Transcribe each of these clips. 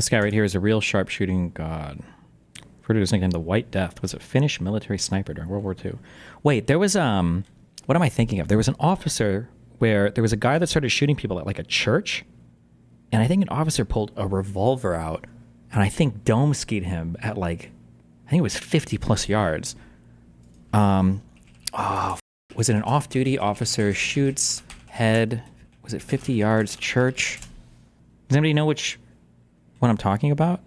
This guy right here is a real sharpshooting god. Referred to his nickname the White Death. Was a Finnish military sniper during World War II. Wait, there was what am I thinking of? There was an officer where there was a guy that started shooting people at like a church, and I think an officer pulled a revolver out, and I think dome skied him at like, I think it was 50 plus yards. Was it an off-duty officer shoots head? Was it 50 yards church? Does anybody know what I'm talking about?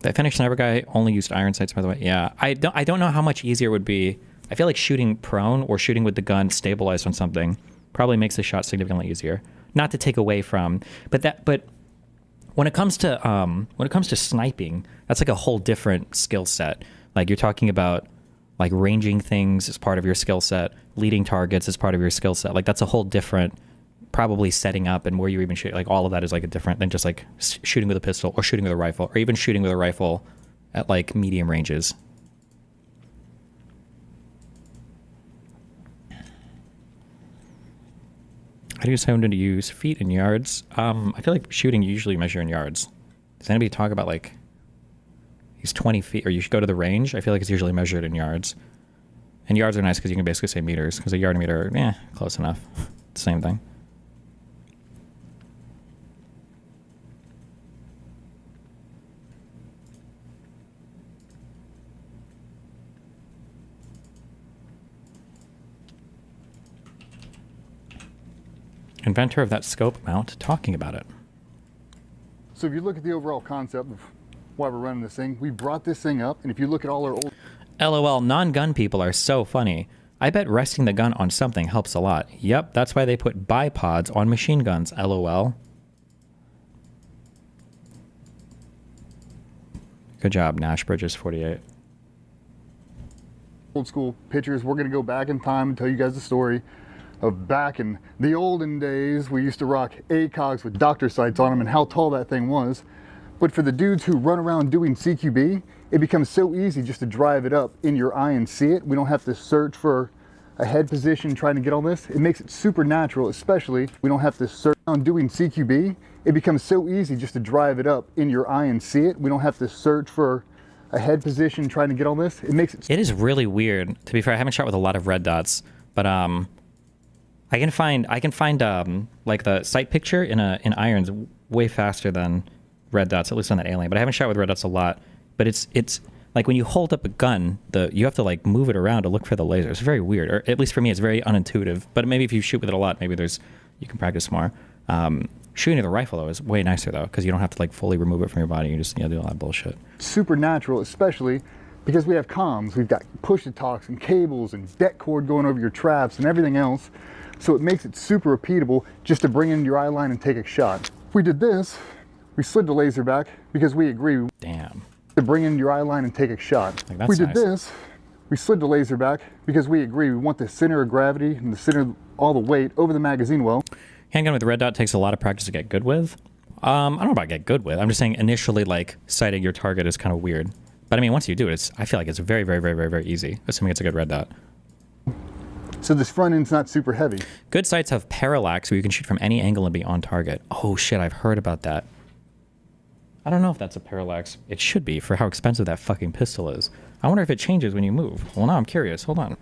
That Finnish sniper guy only used iron sights, by the way. Yeah, I don't know how much easier it would be. I feel like shooting prone or shooting with the gun stabilized on something probably makes the shot significantly easier. Not to take away from, but when it comes to sniping, that's like a whole different skill set. Like you're talking about like ranging things as part of your skill set, leading targets as part of your skill set. Like that's a whole different, probably setting up and where you even shoot. Like all of that is like a different than just like shooting with a pistol or shooting with a rifle or even shooting with a rifle at like medium ranges. How do you decide when to use feet and yards? I feel like shooting you usually measure in yards. Does anybody talk about like he's 20 feet or you should go to the range? I feel like it's usually measured in yards. And yards are nice because you can basically say meters because a yard and meter, close enough. Same thing. Inventor of that scope mount talking about it. So if you look at the overall concept of why we're running this thing, we brought this thing up, and if you look at all our old... LOL, non-gun people are so funny. I bet resting the gun on something helps a lot. Yep, that's why they put bipods on machine guns, LOL. Good job, Nash Bridges 48. Old school pictures. We're going to go back in time and tell you guys the story of back in the olden days. We used to rock ACOGs with doctor sights on them and how tall that thing was. But for the dudes who run around doing CQB, it becomes so easy just to drive it up in your eye and see it. We don't have to search for a head position trying to get on this. It makes it super natural, especially we don't have to search on doing CQB. It becomes so easy just to drive it up in your eye and see it. We don't have to search for a head position trying to get on this. It makes it... It is really weird. To be fair, I haven't shot with a lot of red dots, but I can find like the sight picture in irons way faster than red dots, at least on that alien. But I haven't shot with red dots a lot. But it's like when you hold up a gun, you have to like move it around to look for the laser. It's very weird, or at least for me, it's very unintuitive. But maybe if you shoot with it a lot, maybe you can practice more. Shooting with a rifle though is way nicer though, because you don't have to like fully remove it from your body. You just do a lot of bullshit. Super natural, especially because we have comms. We've got push-to-talks and cables and det cord going over your traps and everything else. So it makes it super repeatable just to bring in your eye line and take a shot. If we did this, we slid the laser back because we agree. Damn. To bring in your eye line and take a shot. Like, that's we did nice. This, we slid the laser back because we agree. We want the center of gravity and the center of all the weight over the magazine well. Handgun with red dot takes a lot of practice to get good with. I don't know about get good with. I'm just saying initially like sighting your target is kind of weird. But I mean, once you do it, I feel like it's very, very, very, very, very easy, assuming it's a good red dot. So this front end's not super heavy. Good sights have parallax where you can shoot from any angle and be on target. Oh shit, I've heard about that. I don't know if that's a parallax. It should be for how expensive that fucking pistol is. I wonder if it changes when you move. Well, now I'm curious. Hold on.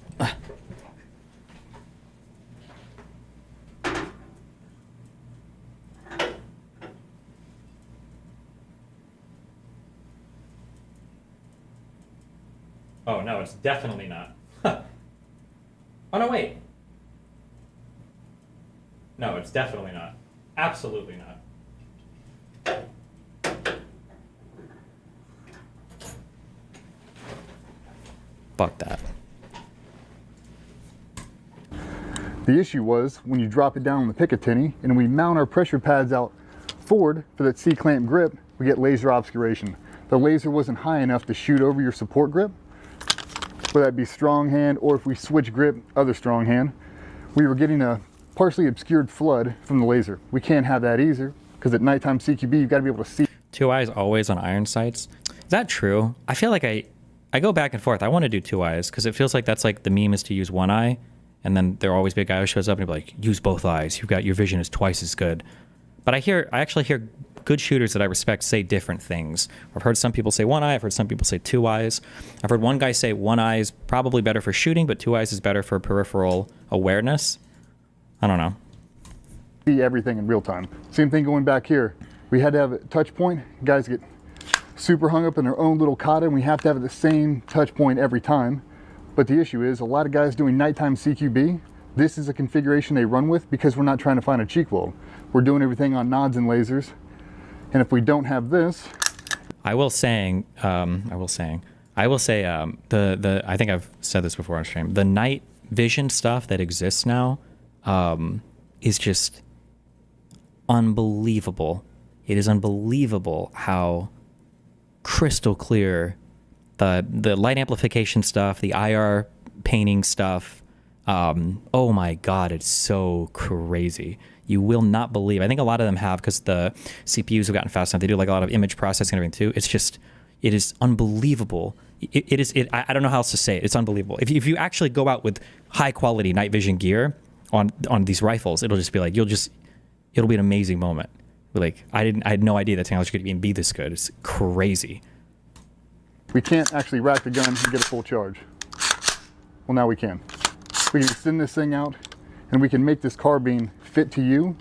Oh no, it's definitely not. Oh no, wait. No, it's definitely not. Absolutely not. Fuck that. The issue was when you drop it down on the Picatinny and we mount our pressure pads out forward for that C-clamp grip, we get laser obscuration. The laser wasn't high enough to shoot over your support grip, whether that be strong hand or if we switch grip, other strong hand, we were getting a partially obscured flood from the laser. We can't have that either because at nighttime CQB, you've got to be able to see. 2 eyes always on iron sights. Is that true? I feel like I go back and forth. I want to do 2 eyes because it feels like that's like the meme is to use 1 eye, and then there'll always be a guy who shows up and be like, use both eyes. Your vision is twice as good. But I actually hear good shooters that I respect say different things. I've heard some people say one eye. I've heard some people say two eyes. I've heard one guy say one eye is probably better for shooting, but two eyes is better for peripheral awareness. I don't know. See everything in real time. Same thing going back here. We had to have a touch point. Guys get super hung up in their own little kata, and we have to have the same touch point every time. But the issue is a lot of guys doing nighttime CQB, this is a configuration they run with because we're not trying to find a cheek weld. We're doing everything on nods and lasers. And if we don't have this, I will say, I think I've said this before on stream. The night vision stuff that exists now is just unbelievable. It is unbelievable how crystal clear the light amplification stuff, the IR painting stuff. Oh my God, it's so crazy. You will not believe. I think a lot of them have because the CPUs have gotten fast enough. They do like a lot of image processing and everything too. It's just, it is unbelievable. I don't know how else to say it. It's unbelievable. If you actually go out with high quality night vision gear on these rifles, it'll just be like, it'll be an amazing moment. Like I had no idea that technology could even be this good. It's crazy. we can't actually rack the gun and get a full charge. Well, now we can. We can extend this thing out and we can make this carbine fit to you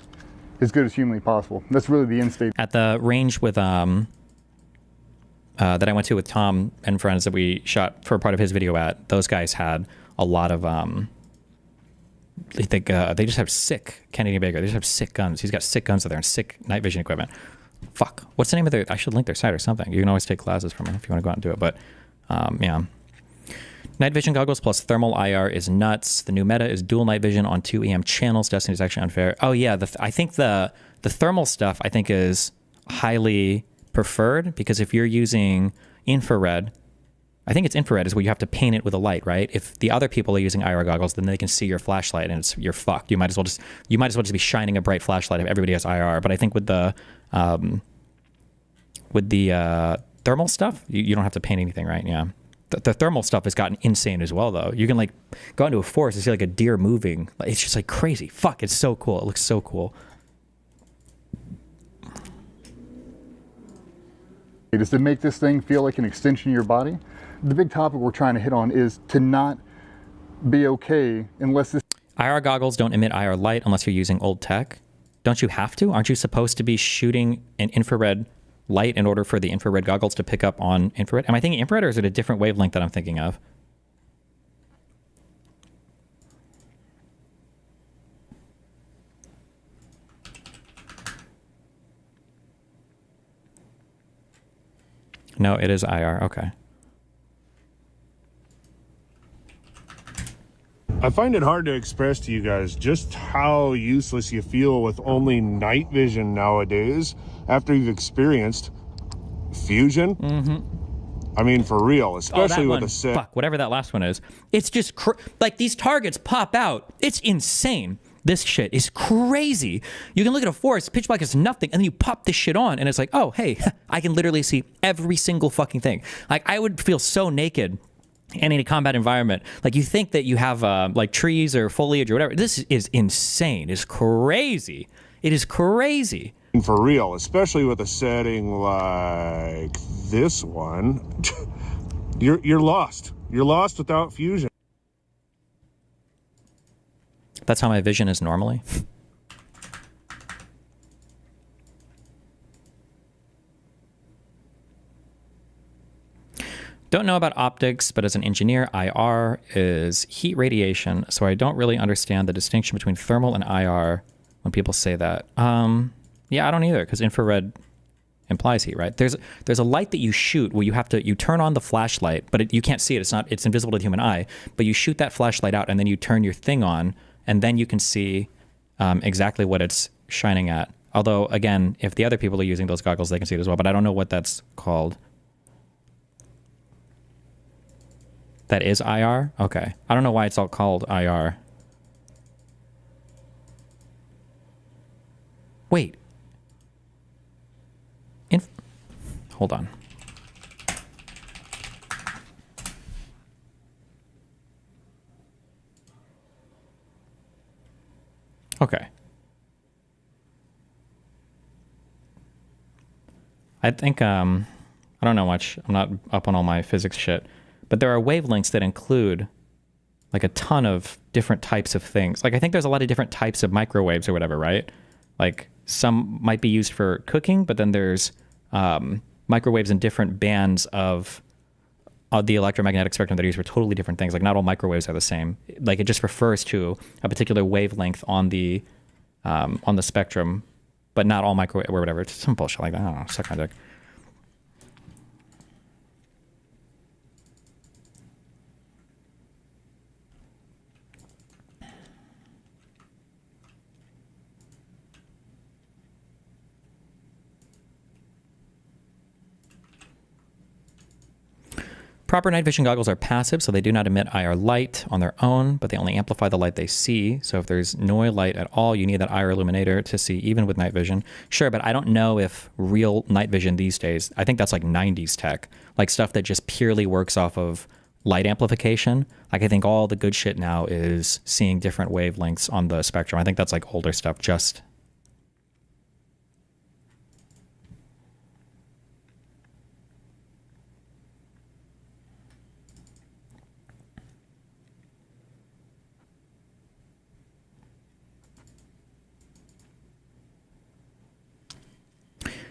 as good as humanly possible. That's really the end state. At the range with that I went to with Tom and friends that we shot for part of his video at, those guys had a lot of they just have sick Kennedy Baker. They just have sick guns. He's got sick guns out there and sick night vision equipment. Fuck. What's the name of their? I should link their site or something. You can always take classes from it if you want to go out and do it. But yeah. Night vision goggles plus thermal IR is nuts. The new meta is dual night vision on 2 EM channels. Destiny is actually unfair. Oh yeah, I think the thermal stuff I think is highly preferred because if you're using infrared, I think it's infrared is where you have to paint it with a light, right? If the other people are using IR goggles, then they can see your flashlight and you're fucked. You might as well just be shining a bright flashlight if everybody has IR. But I think with the thermal stuff, you don't have to paint anything, right? Yeah. The thermal stuff has gotten insane as well, though. You can like go into a forest and see like a deer moving. It's just like crazy. Fuck, it's so cool. It looks so cool. Is to make this thing feel like an extension of your body. The big topic we're trying to hit on is to not be okay unless this IR goggles don't emit IR light unless you're using old tech. Don't you have to? Aren't you supposed to be shooting an infrared light in order for the infrared goggles to pick up on infrared? Am I thinking infrared or is it a different wavelength that I'm thinking of? No, it is IR. Okay. I find it hard to express to you guys just how useless you feel with only night vision nowadays after you've experienced fusion. I mean, for real, especially with a set. Fuck, whatever that last one is. It's just like these targets pop out. It's insane. This shit is crazy. You can look at a forest, pitch black is nothing, and then you pop this shit on, and it's like, oh, hey, I can literally see every single fucking thing. Like, I would feel so naked in a combat environment. Like, you think that you have, like, trees or foliage or whatever. This is insane. It's crazy. It is crazy. For real, especially with a setting like this one, you're lost. You're lost without fusion. That's how my vision is normally. Don't know about optics, but as an engineer, IR is heat radiation, so I don't really understand the distinction between thermal and IR when people say that. Yeah, I don't either, because infrared implies heat, right? There's a light that you shoot where you turn on the flashlight, but you can't see it. It's invisible to the human eye, but you shoot that flashlight out and then you turn your thing on, and then you can see exactly what it's shining at. Although, again, if the other people are using those goggles, they can see it as well, but I don't know what that's called. That is IR? Okay. I don't know why it's all called IR. Wait. Hold on. Okay. I think I don't know much. I'm not up on all my physics shit, but there are wavelengths that include like a ton of different types of things. Like I think there's a lot of different types of microwaves or whatever, right? Like some might be used for cooking, but then there's microwaves in different bands of the electromagnetic spectrum that are used for totally different things. Like not all microwaves are the same. Like it just refers to a particular wavelength on the spectrum, but not all microwave or whatever. It's some bullshit like that. I don't know. Suck my dick. Proper night vision goggles are passive, so they do not emit IR light on their own, but they only amplify the light they see. So if there's no light at all, you need that IR illuminator to see even with night vision. Sure, but I don't know if real night vision these days, I think that's like 90s tech, like stuff that just purely works off of light amplification. Like I think all the good shit now is seeing different wavelengths on the spectrum. I think that's like older stuff just.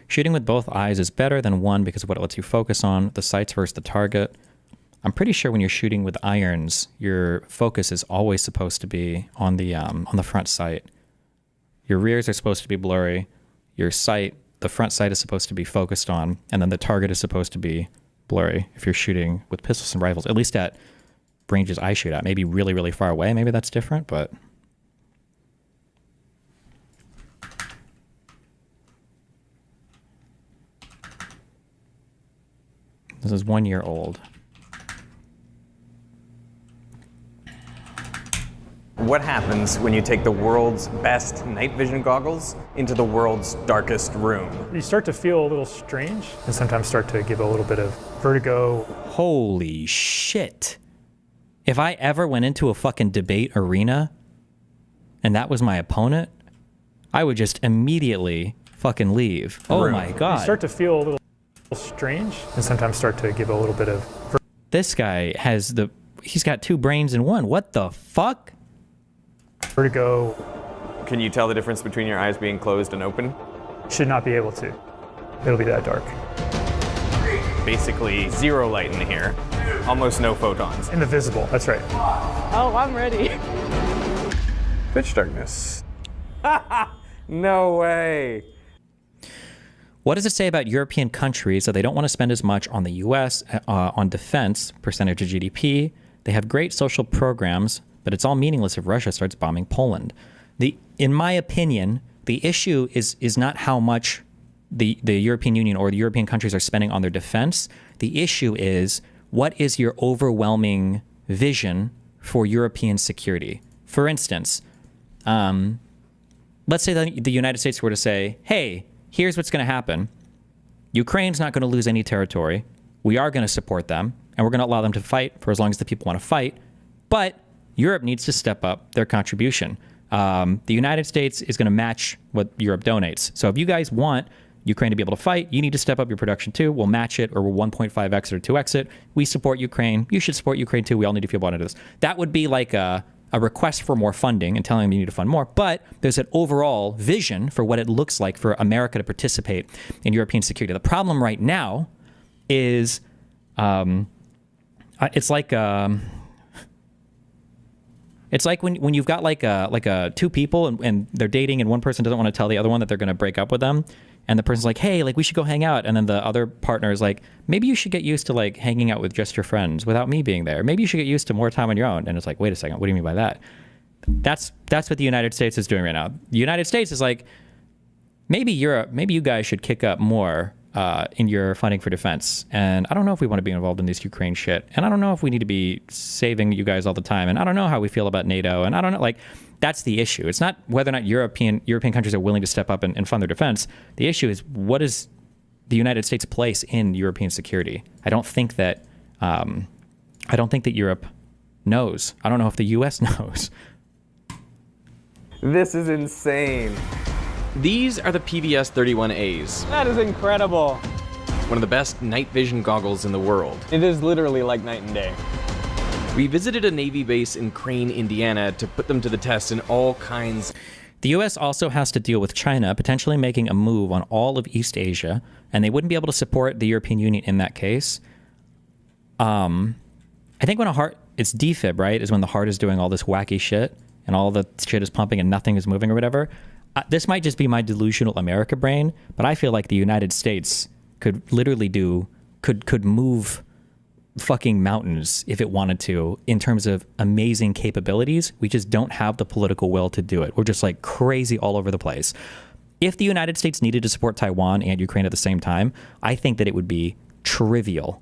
Shooting with both eyes is better than one because of what it lets you focus on, the sights versus the target. I'm pretty sure when you're shooting with irons, your focus is always supposed to be on the front sight. Your rears are supposed to be blurry. Your sight, the front sight is supposed to be focused on, and then the target is supposed to be blurry if you're shooting with pistols and rifles, at least at ranges I shoot at. Maybe really, really far away, maybe that's different, but... This is 1 year old. What happens when you take the world's best night vision goggles into the world's darkest room? You start to feel a little strange and sometimes start to give a little bit of vertigo. Holy shit. If I ever went into a fucking debate arena and that was my opponent, I would just immediately fucking leave. Oh my God. You start to feel a little strange and sometimes start to give a little bit of This guy has he's got two brains in one. What the fuck? vertigo. Can you tell the difference between your eyes being closed and open? Should not be able to. It'll be that dark. Basically zero light in here, almost no photons. In the visible, that's right. Oh, I'm ready. Pitch darkness. No way. What does it say about European countries that they don't want to spend as much on the US on defense percentage of GDP? They have great social programs, but it's all meaningless if Russia starts bombing Poland. In my opinion, the issue is not how much the European Union or the European countries are spending on their defense. The issue is, what is your overwhelming vision for European security? For instance, let's say that the United States were to say, hey, here's what's going to happen. Ukraine's not going to lose any territory. We are going to support them, and we're going to allow them to fight for as long as the people want to fight. But Europe needs to step up their contribution. The United States is going to match what Europe donates. So if you guys want Ukraine to be able to fight, you need to step up your production too. We'll match it, or we'll 1.5x it or 2x it. We support Ukraine. You should support Ukraine too. We all need to feel bought into this. That would be like a request for more funding and telling them you need to fund more. But there's an overall vision for what it looks like for America to participate in European security. The problem right now is it's like when you've got like two people and they're dating and one person doesn't want to tell the other one that they're going to break up with them. And the person's like, hey, like we should go hang out. And then the other partner is like, maybe you should get used to like hanging out with just your friends without me being there. Maybe you should get used to more time on your own. And it's like, wait a second, what do you mean by that? That's what the United States is doing right now. The United States is like, maybe Europe, maybe you guys should kick up more in your funding for defense. And I don't know if we want to be involved in this Ukraine shit. And I don't know if we need to be saving you guys all the time. And I don't know how we feel about NATO. And I don't know, like, that's the issue. It's not whether or not European countries are willing to step up and fund their defense. The issue is, what is the United States' place in European security? I don't think that Europe knows. I don't know if the U.S. knows. This is insane. These are the PVS-31As. That is incredible. one of the best night vision goggles in the world. It is literally like night and day. We visited a Navy base in Crane, Indiana to put them to the test in all kinds. The US also has to deal with China potentially making a move on all of East Asia, and they wouldn't be able to support the European Union in that case. I think when a heart, it's defib, right? Is when the heart is doing all this wacky shit and all the shit is pumping and nothing is moving or whatever. This might just be my delusional America brain, but I feel like the United States could literally could move fucking mountains if it wanted to in terms of amazing capabilities. We just don't have the political will to do it. We're just like crazy all over the place. If the United States needed to support Taiwan and Ukraine at the same time, I think that it would be trivial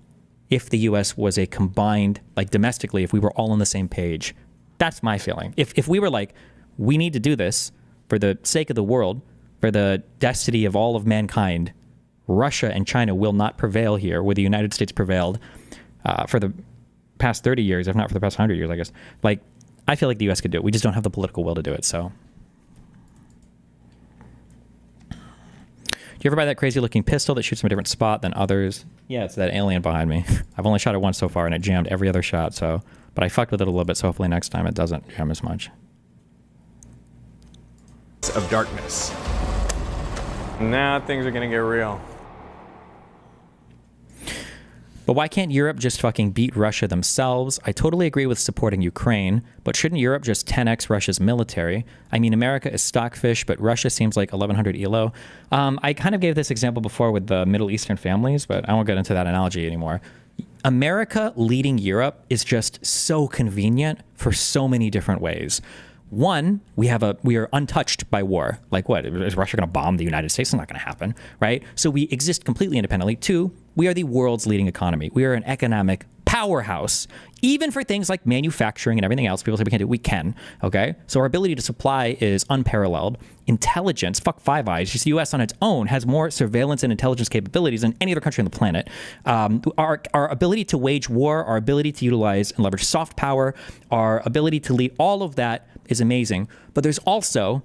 if the US was a combined, like domestically, if we were all on the same page. That's my feeling. If we were like, we need to do this for the sake of the world, for the destiny of all of mankind, Russia and China will not prevail here where the United States prevailed for the past 30 years, if not for the past 100 years, I guess. Like, I feel like the US could do it. We just don't have the political will to do it, so. Do you ever buy that crazy looking pistol that shoots from a different spot than others? Yeah, it's that alien behind me. I've only shot it once so far and it jammed every other shot, so. But I fucked with it a little bit, so hopefully next time it doesn't jam as much. Of darkness. Now things are gonna get real. But why can't Europe just fucking beat Russia themselves? I totally agree with supporting Ukraine, but shouldn't Europe just 10x Russia's military? I mean, America is stockfish, but Russia seems like 1100 ELO. I kind of gave this example before with the Middle Eastern families, but I won't get into that analogy anymore. America leading Europe is just so convenient for so many different ways. One, we are untouched by war. Like what? Is Russia going to bomb the United States? It's not going to happen, right? So we exist completely independently. Two, we are the world's leading economy. We are an economic powerhouse. Even for things like manufacturing and everything else, people say we can't do it. We can, okay? So our ability to supply is unparalleled. Intelligence, fuck Five Eyes, just the U.S. on its own has more surveillance and intelligence capabilities than any other country on the planet. Our ability to wage war, our ability to utilize and leverage soft power, our ability to lead, all of that is amazing. But there's also,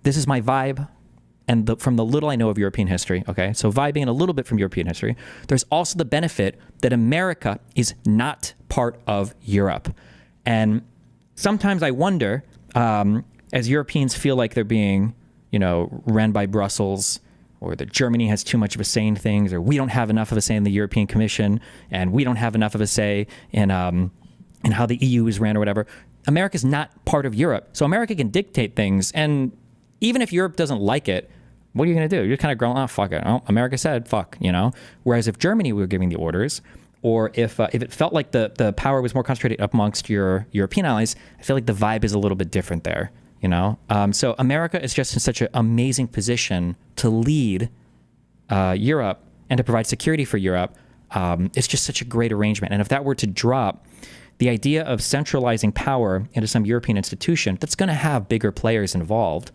this is my vibe, and from the little I know of European history, okay, so vibing a little bit from European history, there's also the benefit that America is not part of Europe. And sometimes I wonder, as Europeans feel like they're being, ran by Brussels, or that Germany has too much of a say in things, or we don't have enough of a say in the European Commission, and we don't have enough of a say in how the EU is ran or whatever. America's not part of Europe. So America can dictate things, and even if Europe doesn't like it, what are you going to do? You're kind of going, oh, fuck it. Oh, America said, fuck, Whereas if Germany were giving the orders, or if it felt like the power was more concentrated up amongst your European allies, I feel like the vibe is a little bit different there, So America is just in such an amazing position to lead Europe and to provide security for Europe. It's just such a great arrangement. And if that were to drop, the idea of centralizing power into some European institution that's going to have bigger players involved,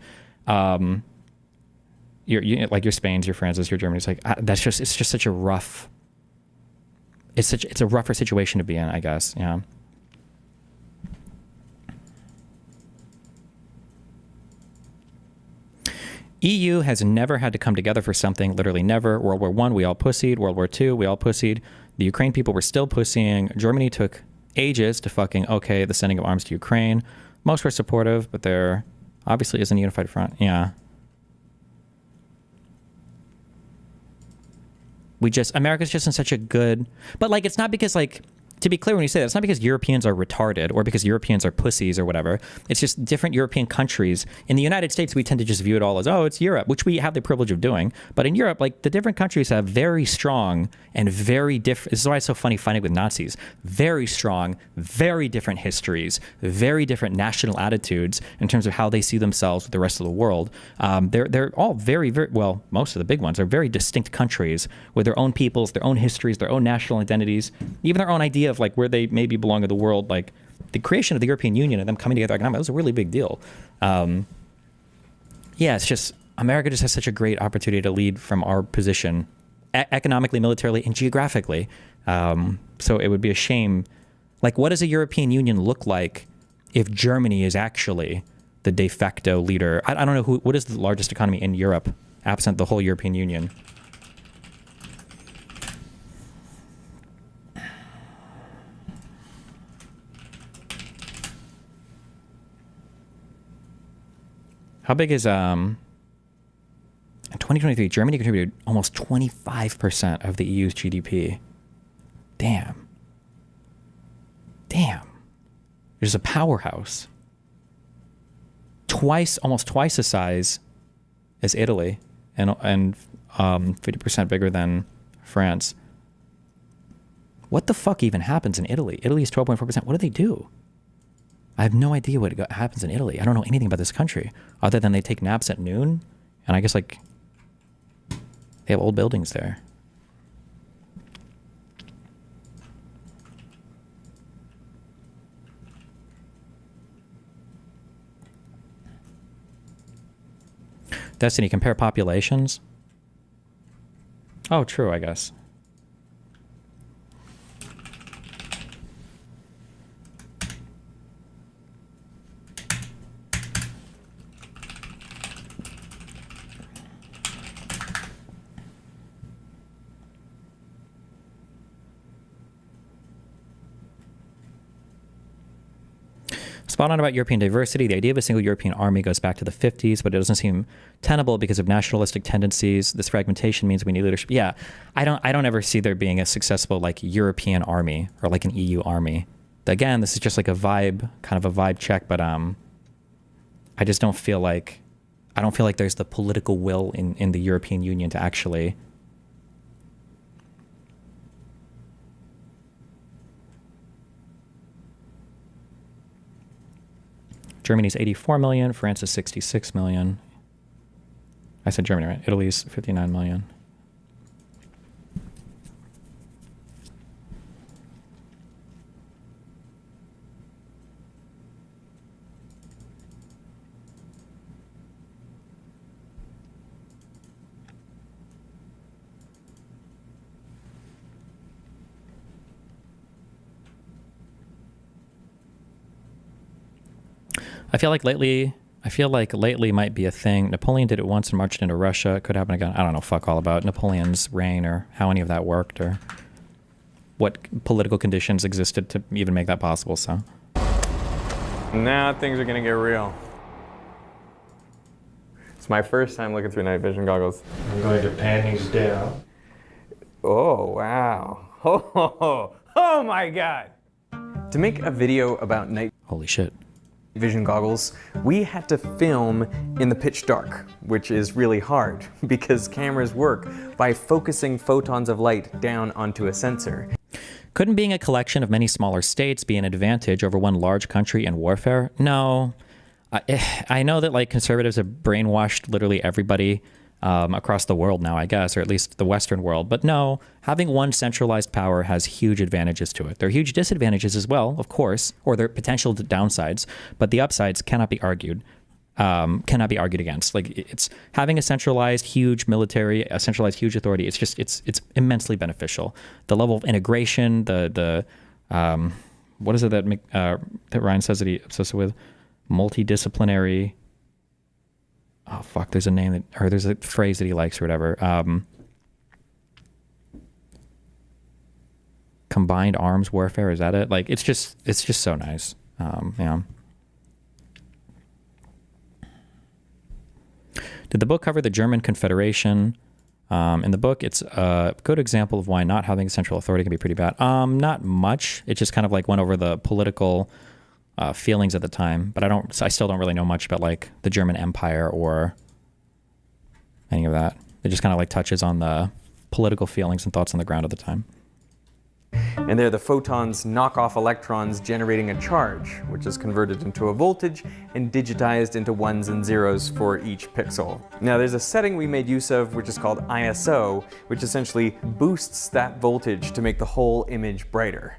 like your Spain's, your France's, your Germany's, like it's just such a rough. It's a rougher situation to be in, I guess. Yeah. EU has never had to come together for something, literally never. World War I, we all pussied. World War II, we all pussied. The Ukraine people were still pussying. Germany took ages to fucking okay the sending of arms to Ukraine. Most were supportive, but there obviously isn't a unified front. Yeah. America's just in such a good, but like, it's not because like, to be clear when you say that, it's not because Europeans are retarded or because Europeans are pussies or whatever. It's just different European countries. In the United States, we tend to just view it all as, oh, it's Europe, which we have the privilege of doing. But in Europe, like the different countries have very strong and very different, this is why it's so funny fighting with Nazis, very strong, very different histories, very different national attitudes in terms of how they see themselves with the rest of the world. They're all very, very, well, most of the big ones are very distinct countries with their own peoples, their own histories, their own national identities, even their own idea of like where they maybe belong in the world. Like the creation of the European Union and them coming together economically, that was a really big deal. It's just America just has such a great opportunity to lead from our position economically, militarily, and geographically. So it would be a shame. Like, what does a European Union look like if Germany is actually the de facto leader? I don't know what is the largest economy in Europe absent the whole European Union. How big is in 2023? Germany contributed almost 25% of the EU's GDP. Damn. There's a powerhouse. Almost twice the size as Italy, and 50% bigger than France. What the fuck even happens in Italy? Italy is 12.4%. What do they do? I have no idea what happens in Italy. I don't know anything about this country other than they take naps at noon, and I guess like they have old buildings there. Destiny, compare populations. Oh, true, I guess. Spot on about European diversity. The idea of a single European army goes back to the 50s, but it doesn't seem tenable because of nationalistic tendencies. This fragmentation means we need leadership. Yeah, I don't ever see there being a successful like European army or like an EU army. Again, this is just like a vibe, kind of a vibe check, but I just don't feel like there's the political will in the European Union to actually Germany's 84 million, France is 66 million. I said Germany, right? Italy's 59 million. I feel like lately might be a thing. Napoleon did it once and marched into Russia. It could happen again. I don't know fuck all about Napoleon's reign or how any of that worked or what political conditions existed to even make that possible, so. Now things are gonna get real. It's my first time looking through night vision goggles. I'm going to pan these down. Oh, wow. Oh my God. To make a video about night Holy shit. vision goggles, we had to film in the pitch dark, which is really hard because cameras work by focusing photons of light down onto a sensor. Couldn't being a collection of many smaller states be an advantage over one large country in warfare? No. I know that like conservatives have brainwashed literally everybody across the world now, I guess, or at least the Western world. But no, having one centralized power has huge advantages to it. There are huge disadvantages as well, of course, or there are potential downsides, but the upsides cannot be argued. Cannot be argued against. Like it's having a centralized huge military, a centralized huge authority. It's just it's immensely beneficial. The level of integration, the what is it that Ryan says that he obsessed with? Multidisciplinary. Oh fuck! There's a name that, or there's a phrase that he likes or whatever. Combined arms warfare, is that it? Like it's just so nice. Yeah. Did the book cover the German Confederation? In the book, it's a good example of why not having a central authority can be pretty bad. Not much. It just kind of like went over the political feelings at the time, but I still don't really know much about like the German Empire or any of that. It just kind of like touches on the political feelings and thoughts on the ground at the time. And there the photons knock off electrons, generating a charge, which is converted into a voltage and digitized into ones and zeros for each pixel. Now there's a setting we made use of which is called ISO, which essentially boosts that voltage to make the whole image brighter.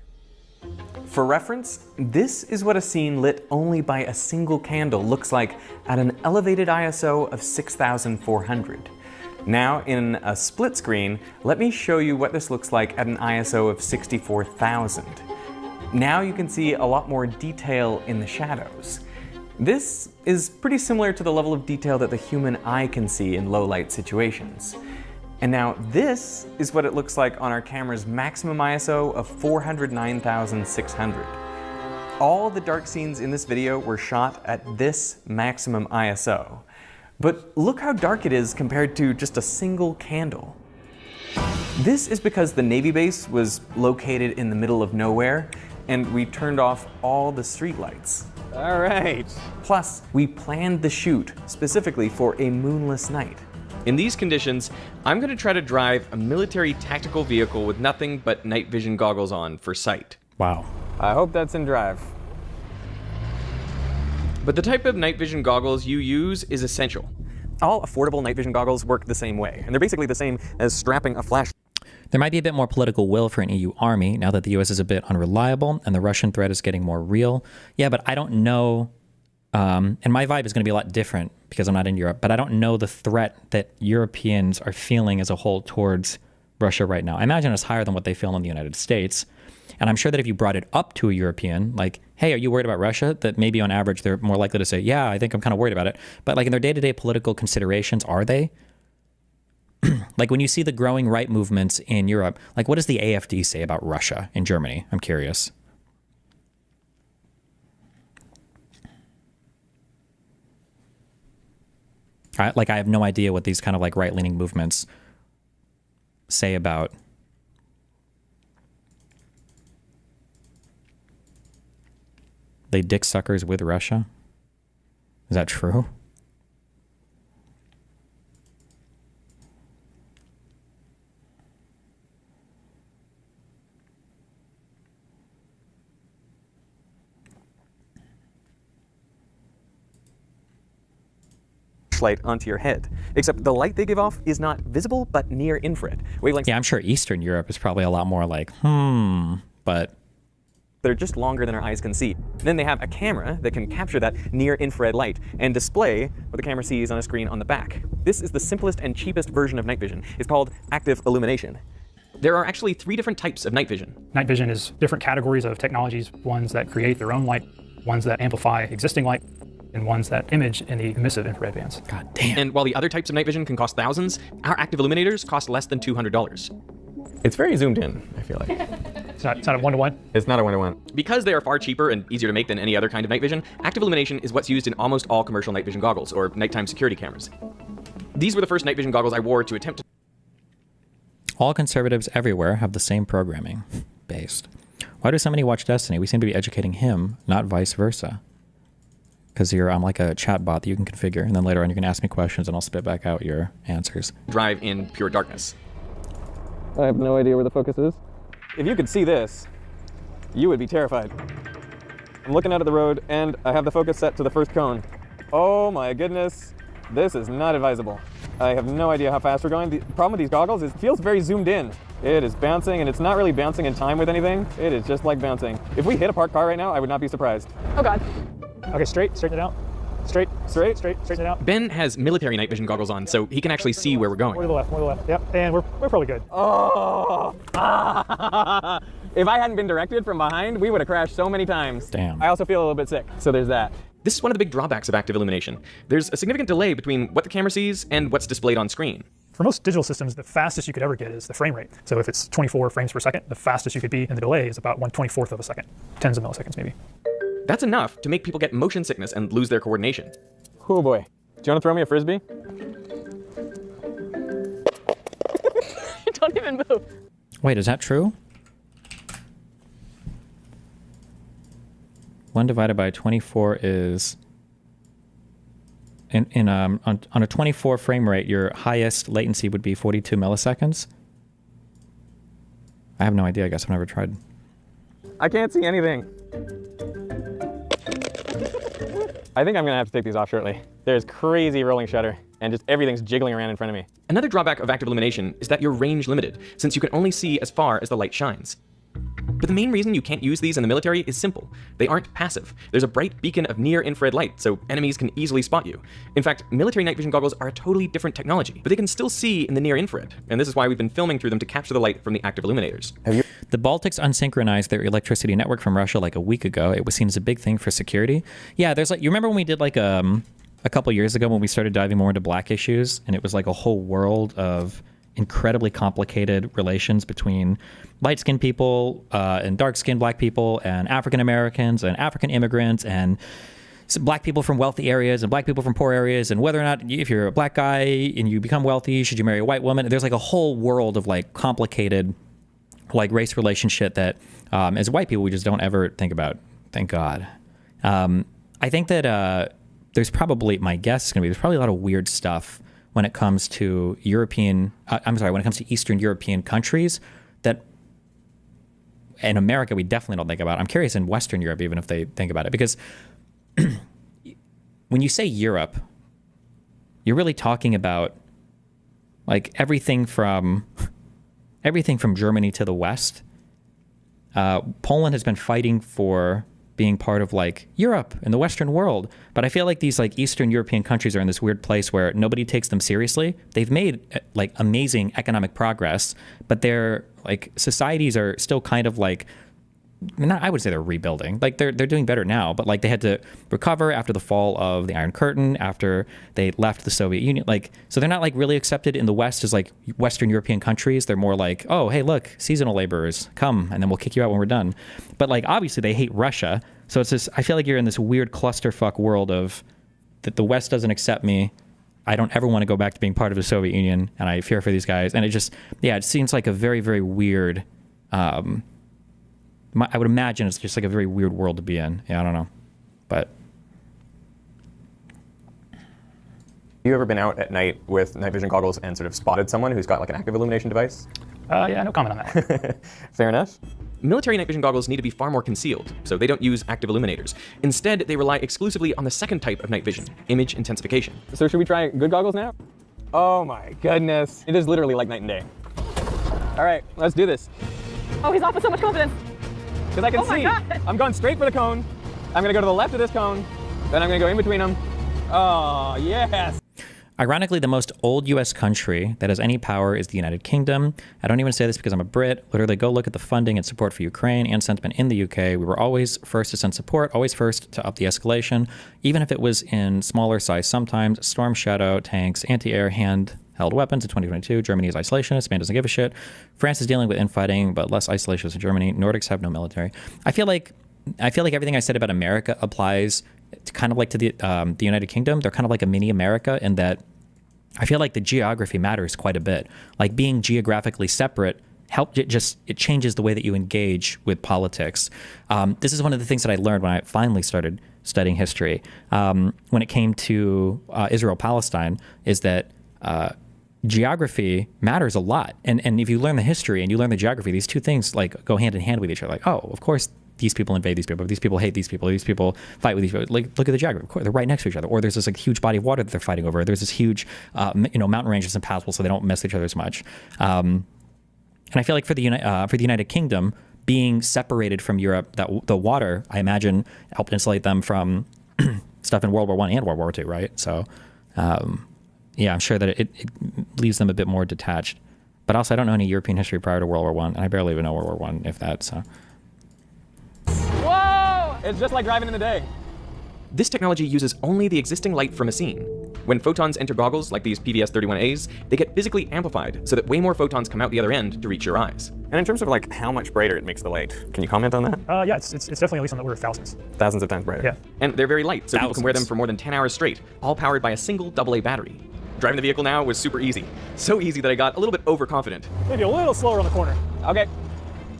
For reference, this is what a scene lit only by a single candle looks like at an elevated ISO of 6400. Now, in a split screen, let me show you what this looks like at an ISO of 64,000. Now you can see a lot more detail in the shadows. This is pretty similar to the level of detail that the human eye can see in low light situations. And now this is what it looks like on our camera's maximum ISO of 409,600. All the dark scenes in this video were shot at this maximum ISO. But look how dark it is compared to just a single candle. This is because the Navy base was located in the middle of nowhere, and we turned off all the streetlights. All right. Plus, we planned the shoot specifically for a moonless night. In these conditions, I'm going to try to drive a military tactical vehicle with nothing but night vision goggles on for sight. Wow. I hope that's in drive. But the type of night vision goggles you use is essential. All affordable night vision goggles work the same way, and they're basically the same as strapping a flash. There might be a bit more political will for an EU army now that the US is a bit unreliable and the Russian threat is getting more real. Yeah, but I don't know, and my vibe is going to be a lot different because I'm not in Europe, but I don't know the threat that Europeans are feeling as a whole towards Russia right now. I imagine it's higher than what they feel in the United States. And I'm sure that if you brought it up to a European, like, hey, are you worried about Russia? That maybe on average, they're more likely to say, yeah, I think I'm kind of worried about it. But like in their day-to-day political considerations, are they? Like when you see the growing right movements in Europe, like what does the AfD say about Russia in Germany? I'm curious. I have no idea what these kind of like right-leaning movements say about they dick suckers with Russia. Is that true? Light onto your head, except the light they give off is not visible but near infrared wavelengths. Yeah, I'm sure Eastern Europe is probably a lot more like, but They're just longer than our eyes can see. Then they have a camera that can capture that near infrared light and display what the camera sees on a screen on the back. This is the simplest and cheapest version of night vision. It's called active illumination. There are actually 3 different types of night vision. Night vision is different categories of technologies, ones that create their own light, ones that amplify existing light, and ones that image in the emissive infrared bands. God damn. And while the other types of night vision can cost thousands, our active illuminators cost less than $200. It's very zoomed in, I feel like. It's not a one-to-one. It's not a one-to-one. Because they are far cheaper and easier to make than any other kind of night vision, active illumination is what's used in almost all commercial night vision goggles, or nighttime security cameras. These were the first night vision goggles I wore to attempt to... All conservatives everywhere have the same programming based. Why do so many watch Destiny? We seem to be educating him, not vice versa. Because I'm like a chat bot that you can configure, and then later on you can ask me questions and I'll spit back out your answers. drive in pure darkness. I have no idea where the focus is. If you could see this, you would be terrified. I'm looking out at the road and I have the focus set to the first cone. Oh my goodness, this is not advisable. I have no idea how fast we're going. The problem with these goggles is it feels very zoomed in. It is bouncing, and it's not really bouncing in time with anything. It is just like bouncing. If we hit a parked car right now, I would not be surprised. Oh God. Okay, straighten it out. Straighten it out. Ben has military night vision goggles on, so he can actually see where we're More to going. the left. Yep, and we're probably good. Oh! If I hadn't been directed from behind, we would have crashed so many times. Damn. I also feel a little bit sick, so there's that. This is one of the big drawbacks of active illumination. There's a significant delay between what the camera sees and what's displayed on screen. For most digital systems, the fastest you could ever get is the frame rate. So if it's 24 frames per second, the fastest you could be in the delay is about 1/24th of a second, tens of milliseconds maybe. That's enough to make people get motion sickness and lose their coordination. Oh boy. Do you want to throw me a frisbee? Don't even move. Wait, is that true? 1 divided by 24 is... on a 24 frame rate, your highest latency would be 42 milliseconds? I have no idea. I guess I've never tried. I can't see anything. I think I'm gonna have to take these off shortly. There's crazy rolling shutter and just everything's jiggling around in front of me. Another drawback of active illumination is that you're range limited, since you can only see as far as the light shines. But the main reason you can't use these in the military is simple. They aren't passive. There's a bright beacon of near-infrared light, so enemies can easily spot you. In fact, military night vision goggles are a totally different technology, but they can still see in the near-infrared, and this is why we've been filming through them to capture the light from the active illuminators. The Baltics unsynchronized their electricity network from Russia like a week ago. It was seen as a big thing for security. Yeah, there's like, you remember when we did like a couple years ago when we started diving more into black issues, and it was like a whole world of incredibly complicated relations between light-skinned people and dark-skinned black people and African Americans and African immigrants and black people from wealthy areas and black people from poor areas, and whether or not, if you're a black guy and you become wealthy, should you marry a white woman? There's like a whole world of like complicated like race relationship that as white people we just don't ever think about. Thank God. I think that there's probably, my guess is going to be, there's probably a lot of weird stuff when it comes to when it comes to Eastern European countries that in America we definitely don't think about. I'm curious in Western Europe even if they think about it, because when you say Europe, you're really talking about like everything from Germany to the West. Poland has been fighting for being part of like Europe and the Western world. But I feel like these like Eastern European countries are in this weird place where nobody takes them seriously. They've made like amazing economic progress, but their like societies are still kind of like, I would say they're rebuilding. Like they're doing better now, but like they had to recover after the fall of the Iron Curtain, after they left the Soviet Union. Like, so they're not like really accepted in the West as like Western European countries. They're more like, oh, hey, look, seasonal laborers, come, and then we'll kick you out when we're done. But like, obviously they hate Russia. So it's just, I feel like you're in this weird clusterfuck world of that the West doesn't accept me. I don't ever want to go back to being part of the Soviet Union, and I fear for these guys. And it just, it seems like a very, very weird, I would imagine it's just like a very weird world to be in. Yeah, I don't know. But You ever been out at night with night vision goggles and sort of spotted someone who's got like an active illumination device? Yeah, no comment on that. Fair enough. Military night vision goggles need to be far more concealed, so they don't use active illuminators. Instead, they rely exclusively on the second type of night vision, image intensification. So should we try good goggles now? Oh my goodness. It is literally like night and day. All right, let's do this. Oh, he's off with so much confidence. Because I can Oh my see. God. I'm going straight for the cone. I'm going to go to the left of this cone. Then I'm going to go in between them. Oh, yes. ironically, the most old U.S. country that has any power is the United Kingdom. I don't even say this because I'm a Brit. Literally, go look at the funding and support for Ukraine and sentiment in the UK. We were always first to send support, always first to up the escalation, even if it was in smaller size sometimes. Storm Shadow, tanks, anti-air, handheld weapons in 2022. Germany is isolationist. Spain doesn't give a shit. France is dealing with infighting, but less isolationist than Germany. Nordics have no military. I feel like everything I said about America applies to kind of like to the United Kingdom. They're kind of like a mini America in that I feel like the geography matters quite a bit. Like being geographically separate it changes the way that you engage with politics. This is one of the things that I learned when I finally started studying history. When it came to Israel-Palestine, is that geography matters a lot. And if you learn the history and you learn the geography, these two things like go hand in hand with each other. Like, oh, of course, these people invade these people hate these people fight with these people. Like, look at the geography. Of course, they're right next to each other. Or there's this like huge body of water that they're fighting over. There's this huge, mountain ranges impassable, so they don't mess with each other as much. And I feel like for the United Kingdom, being separated from Europe, the water, I imagine, helped insulate them from stuff in World War I and World War II, right? So, yeah, I'm sure that it leaves them a bit more detached. But also, I don't know any European history prior to World War I, and I barely even know World War I, if that. So. Whoa! It's just like driving in the day. This technology uses only the existing light from a scene. When photons enter goggles, like these PVS-31As, they get physically amplified so that way more photons come out the other end to reach your eyes. And in terms of like how much brighter it makes the light, can you comment on that? Yeah, it's definitely at least on the order of thousands. Thousands of times brighter. Yeah. And they're very light, so people can wear them for more than 10 hours straight, all powered by a single AA battery. Driving the vehicle now was super easy. So easy that I got a little bit overconfident. Maybe a little slower on the corner. Okay.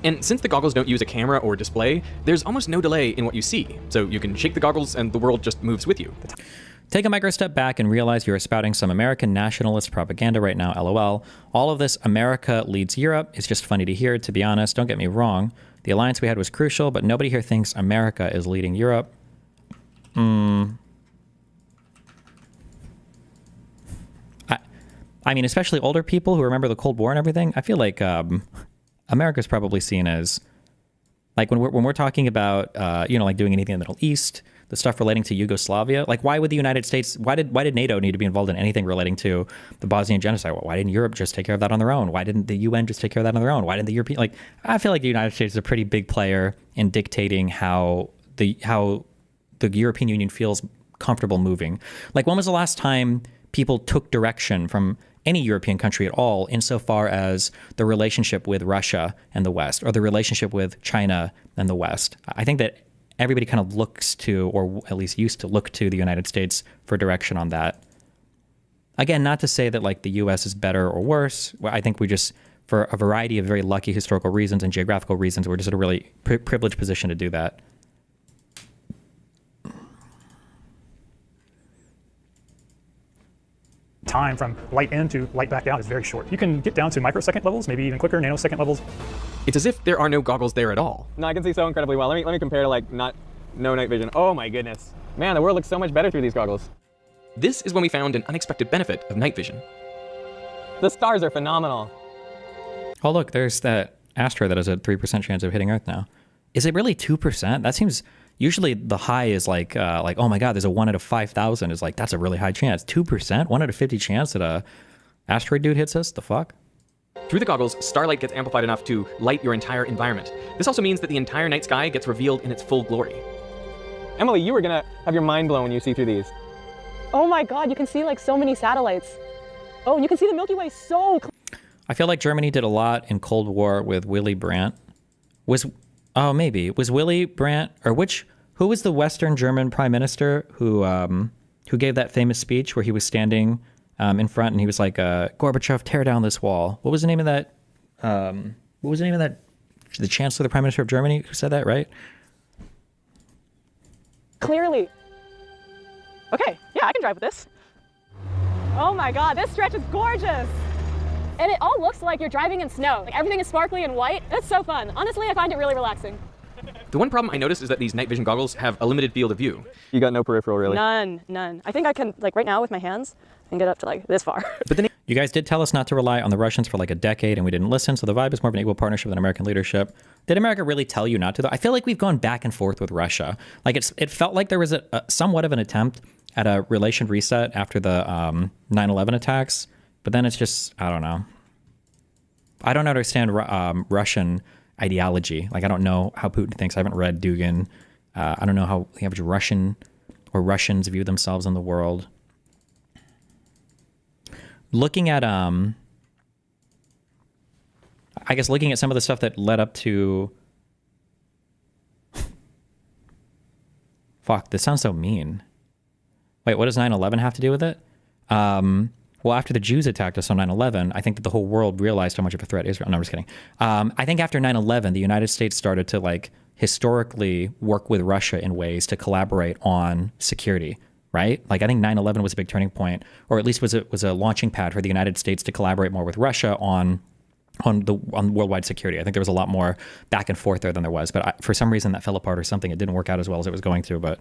And since the goggles don't use a camera or display, there's almost no delay in what you see. So you can shake the goggles and the world just moves with you. Take a micro step back and realize you're spouting some American nationalist propaganda right now, LOL. All of this America leads Europe is just funny to hear, to be honest. Don't get me wrong. The alliance we had was crucial, but nobody here thinks America is leading Europe. I mean, especially older people who remember the Cold War and everything, I feel like America's probably seen as, like when we're talking about, like doing anything in the Middle East, the stuff relating to Yugoslavia, like why would the United States, why did NATO need to be involved in anything relating to the Bosnian genocide? Why didn't Europe just take care of that on their own? Why didn't the UN just take care of that on their own? Why didn't the European, like, I feel like the United States is a pretty big player in dictating how the European Union feels comfortable moving. Like when was the last time people took direction from any European country at all insofar as the relationship with Russia and the West or the relationship with China and the West? I think that everybody kind of looks to, or at least used to look to, the United States for direction on that. Again, not to say that like the U.S. is better or worse. I think we just, for a variety of very lucky historical reasons and geographical reasons, we're just in a really privileged position to do that. Time from light in to light back out is very short. You can get down to microsecond levels, maybe even quicker, nanosecond levels. It's as if there are no goggles there at all. No, I can see so incredibly well. Let me compare to like no night vision. Oh my goodness. Man, the world looks so much better through these goggles. This is when we found an unexpected benefit of night vision. The stars are phenomenal. Oh, look, there's that asteroid that has a 3% chance of hitting Earth now. Is it really 2%? That seems, usually the high is like, oh my God, there's a 1 out of 5,000 is like, that's a really high chance. 2%? 1 out of 50 chance that a asteroid dude hits us? The fuck? Through the goggles, starlight gets amplified enough to light your entire environment. This also means that the entire night sky gets revealed in its full glory. Emily, you are gonna have your mind blown when you see through these. Oh my God, you can see like so many satellites. Oh, you can see the Milky Way so clear. I feel like Germany did a lot in Cold War with Willy Brandt. Was Willy Brandt, or who was the Western German prime minister who gave that famous speech where he was standing in front and he was like, Gorbachev, tear down this wall. What was the name of that? The chancellor, the prime minister of Germany, who said that, right? Clearly. Okay, yeah, I can drive with this. Oh my God, this stretch is gorgeous. And it all looks like you're driving in snow. Like everything is sparkly and white. It's so fun. Honestly, I find it really relaxing. The one problem I noticed is that these night vision goggles have a limited field of view. You got no peripheral, really. None. I think I can, like right now with my hands, I can get up to like this far. But then You guys did tell us not to rely on the Russians for like a decade and we didn't listen, so the vibe is more of an equal partnership than American leadership. Did America really tell you not to, though? I feel like we've gone back and forth with Russia. Like it felt like there was a somewhat of an attempt at a relation reset after the 9/11 attacks, but then it's just, I don't know. I don't understand Russian ideology. Like, I don't know how Putin thinks. I haven't read Dugin. I don't know how the average Russian or Russians view themselves in the world. Looking at, I guess looking at some of the stuff that led up to, fuck, this sounds so mean. Wait, what does 9/11 have to do with it? Well, after the Jews attacked us on 9/11, I think that the whole world realized how much of a threat Israel. No, I'm just kidding. I think after 9/11, the United States started to like historically work with Russia in ways to collaborate on security. Right? Like I think 9/11 was a big turning point, or at least was a launching pad for the United States to collaborate more with Russia on worldwide security. I think there was a lot more back and forth there than there was, but for some reason that fell apart or something. It didn't work out as well as it was going to, but.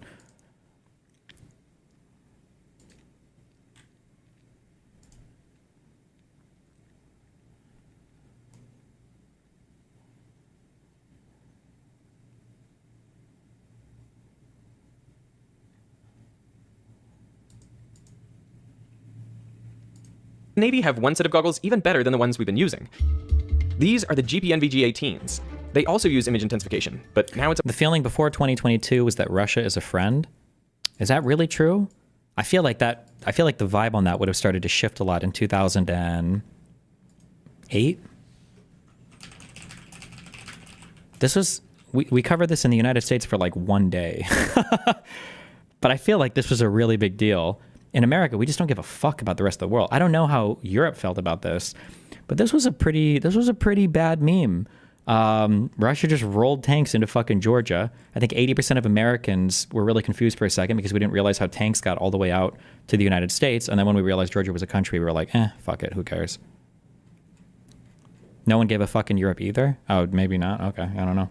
the Navy have one set of goggles even better than the ones we've been using. These are the GPNVG-18s. They also use image intensification, but now it's... The feeling before 2022 was that Russia is a friend. Is that really true? I feel like the vibe on that would have started to shift a lot in 2008. This was, we covered this in the United States for like one day. But I feel like this was a really big deal. In America, we just don't give a fuck about the rest of the world. I don't know how Europe felt about this, but this was a pretty bad meme. Russia just rolled tanks into fucking Georgia. I think 80% of Americans were really confused for a second because we didn't realize how tanks got all the way out to the United States. And then when we realized Georgia was a country, we were like, fuck it, who cares? No one gave a fuck in Europe either? Oh, maybe not. Okay, I don't know.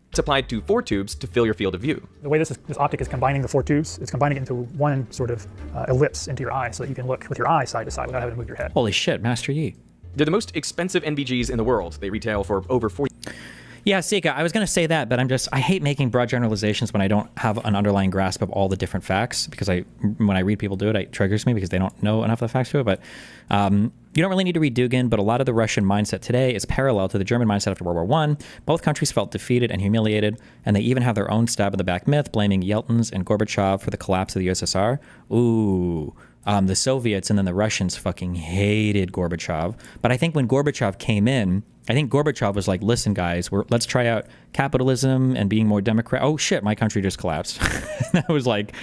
It's applied to 4 tubes to fill your field of view. The way this optic is combining the 4 tubes, it's combining it into one sort of ellipse into your eye so that you can look with your eye side to side without having to move your head. Holy shit, Master Yi. They're the most expensive NVGs in the world. They retail for over $40. Yeah, Sika, I was going to say that, but I hate making broad generalizations when I don't have an underlying grasp of all the different facts, because when I read people do it, it triggers me because they don't know enough of the facts to it. But you don't really need to read Dugin, but a lot of the Russian mindset today is parallel to the German mindset after World War I. Both countries felt defeated and humiliated, and they even have their own stab in the back myth, blaming Yeltsin's and Gorbachev for the collapse of the USSR. Ooh, The Soviets and then the Russians fucking hated Gorbachev. But I think when Gorbachev came in, I think Gorbachev was like, listen, guys, let's try out capitalism and being more democratic. Oh, shit, my country just collapsed. And I was like,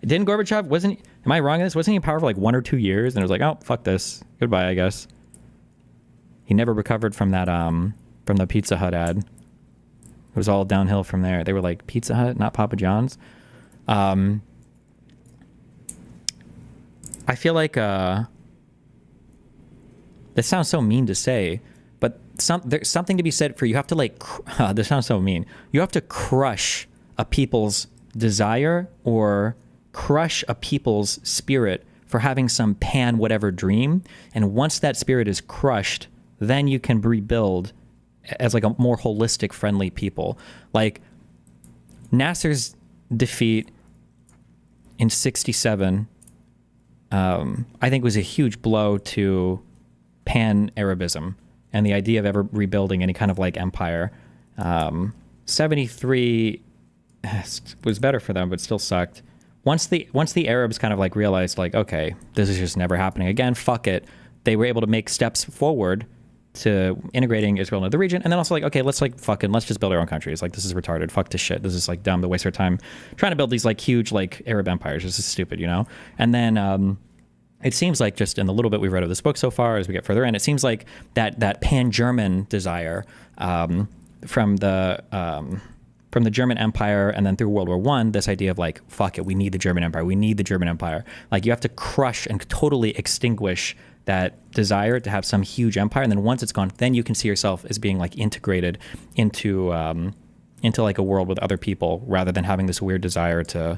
didn't Gorbachev, am I wrong in this? Wasn't he in power for like 1 or 2 years? And I was like, oh, fuck this. Goodbye, I guess. He never recovered from that, from the Pizza Hut ad. It was all downhill from there. They were like, Pizza Hut, not Papa John's. I feel like, this sounds so mean to say, but there's something to be said for you have to like, this sounds so mean. You have to crush a people's desire or crush a people's spirit for having some pan whatever dream. And once that spirit is crushed, then you can rebuild as like a more holistic, friendly people. Like Nasser's defeat in 1967, I think was a huge blow to pan-Arabism and the idea of ever rebuilding any kind of like empire. 73 was better for them, but still sucked. Once the Arabs kind of like realized like, okay, this is just never happening again, fuck it, they were able to make steps forward to integrating Israel into the region. And then also like, okay, let's just build our own countries. Like, this is retarded. Fuck this shit. This is like dumb to waste our time trying to build these like huge like Arab empires. This is stupid, you know? And then, it seems like just in the little bit we've read of this book so far, as we get further in, it seems like that pan-German desire from the German Empire and then through World War I, this idea of like, fuck it, we need the German Empire. We need the German Empire. Like, you have to crush and totally extinguish that desire to have some huge empire. And then once it's gone, then you can see yourself as being like integrated into like a world with other people rather than having this weird desire to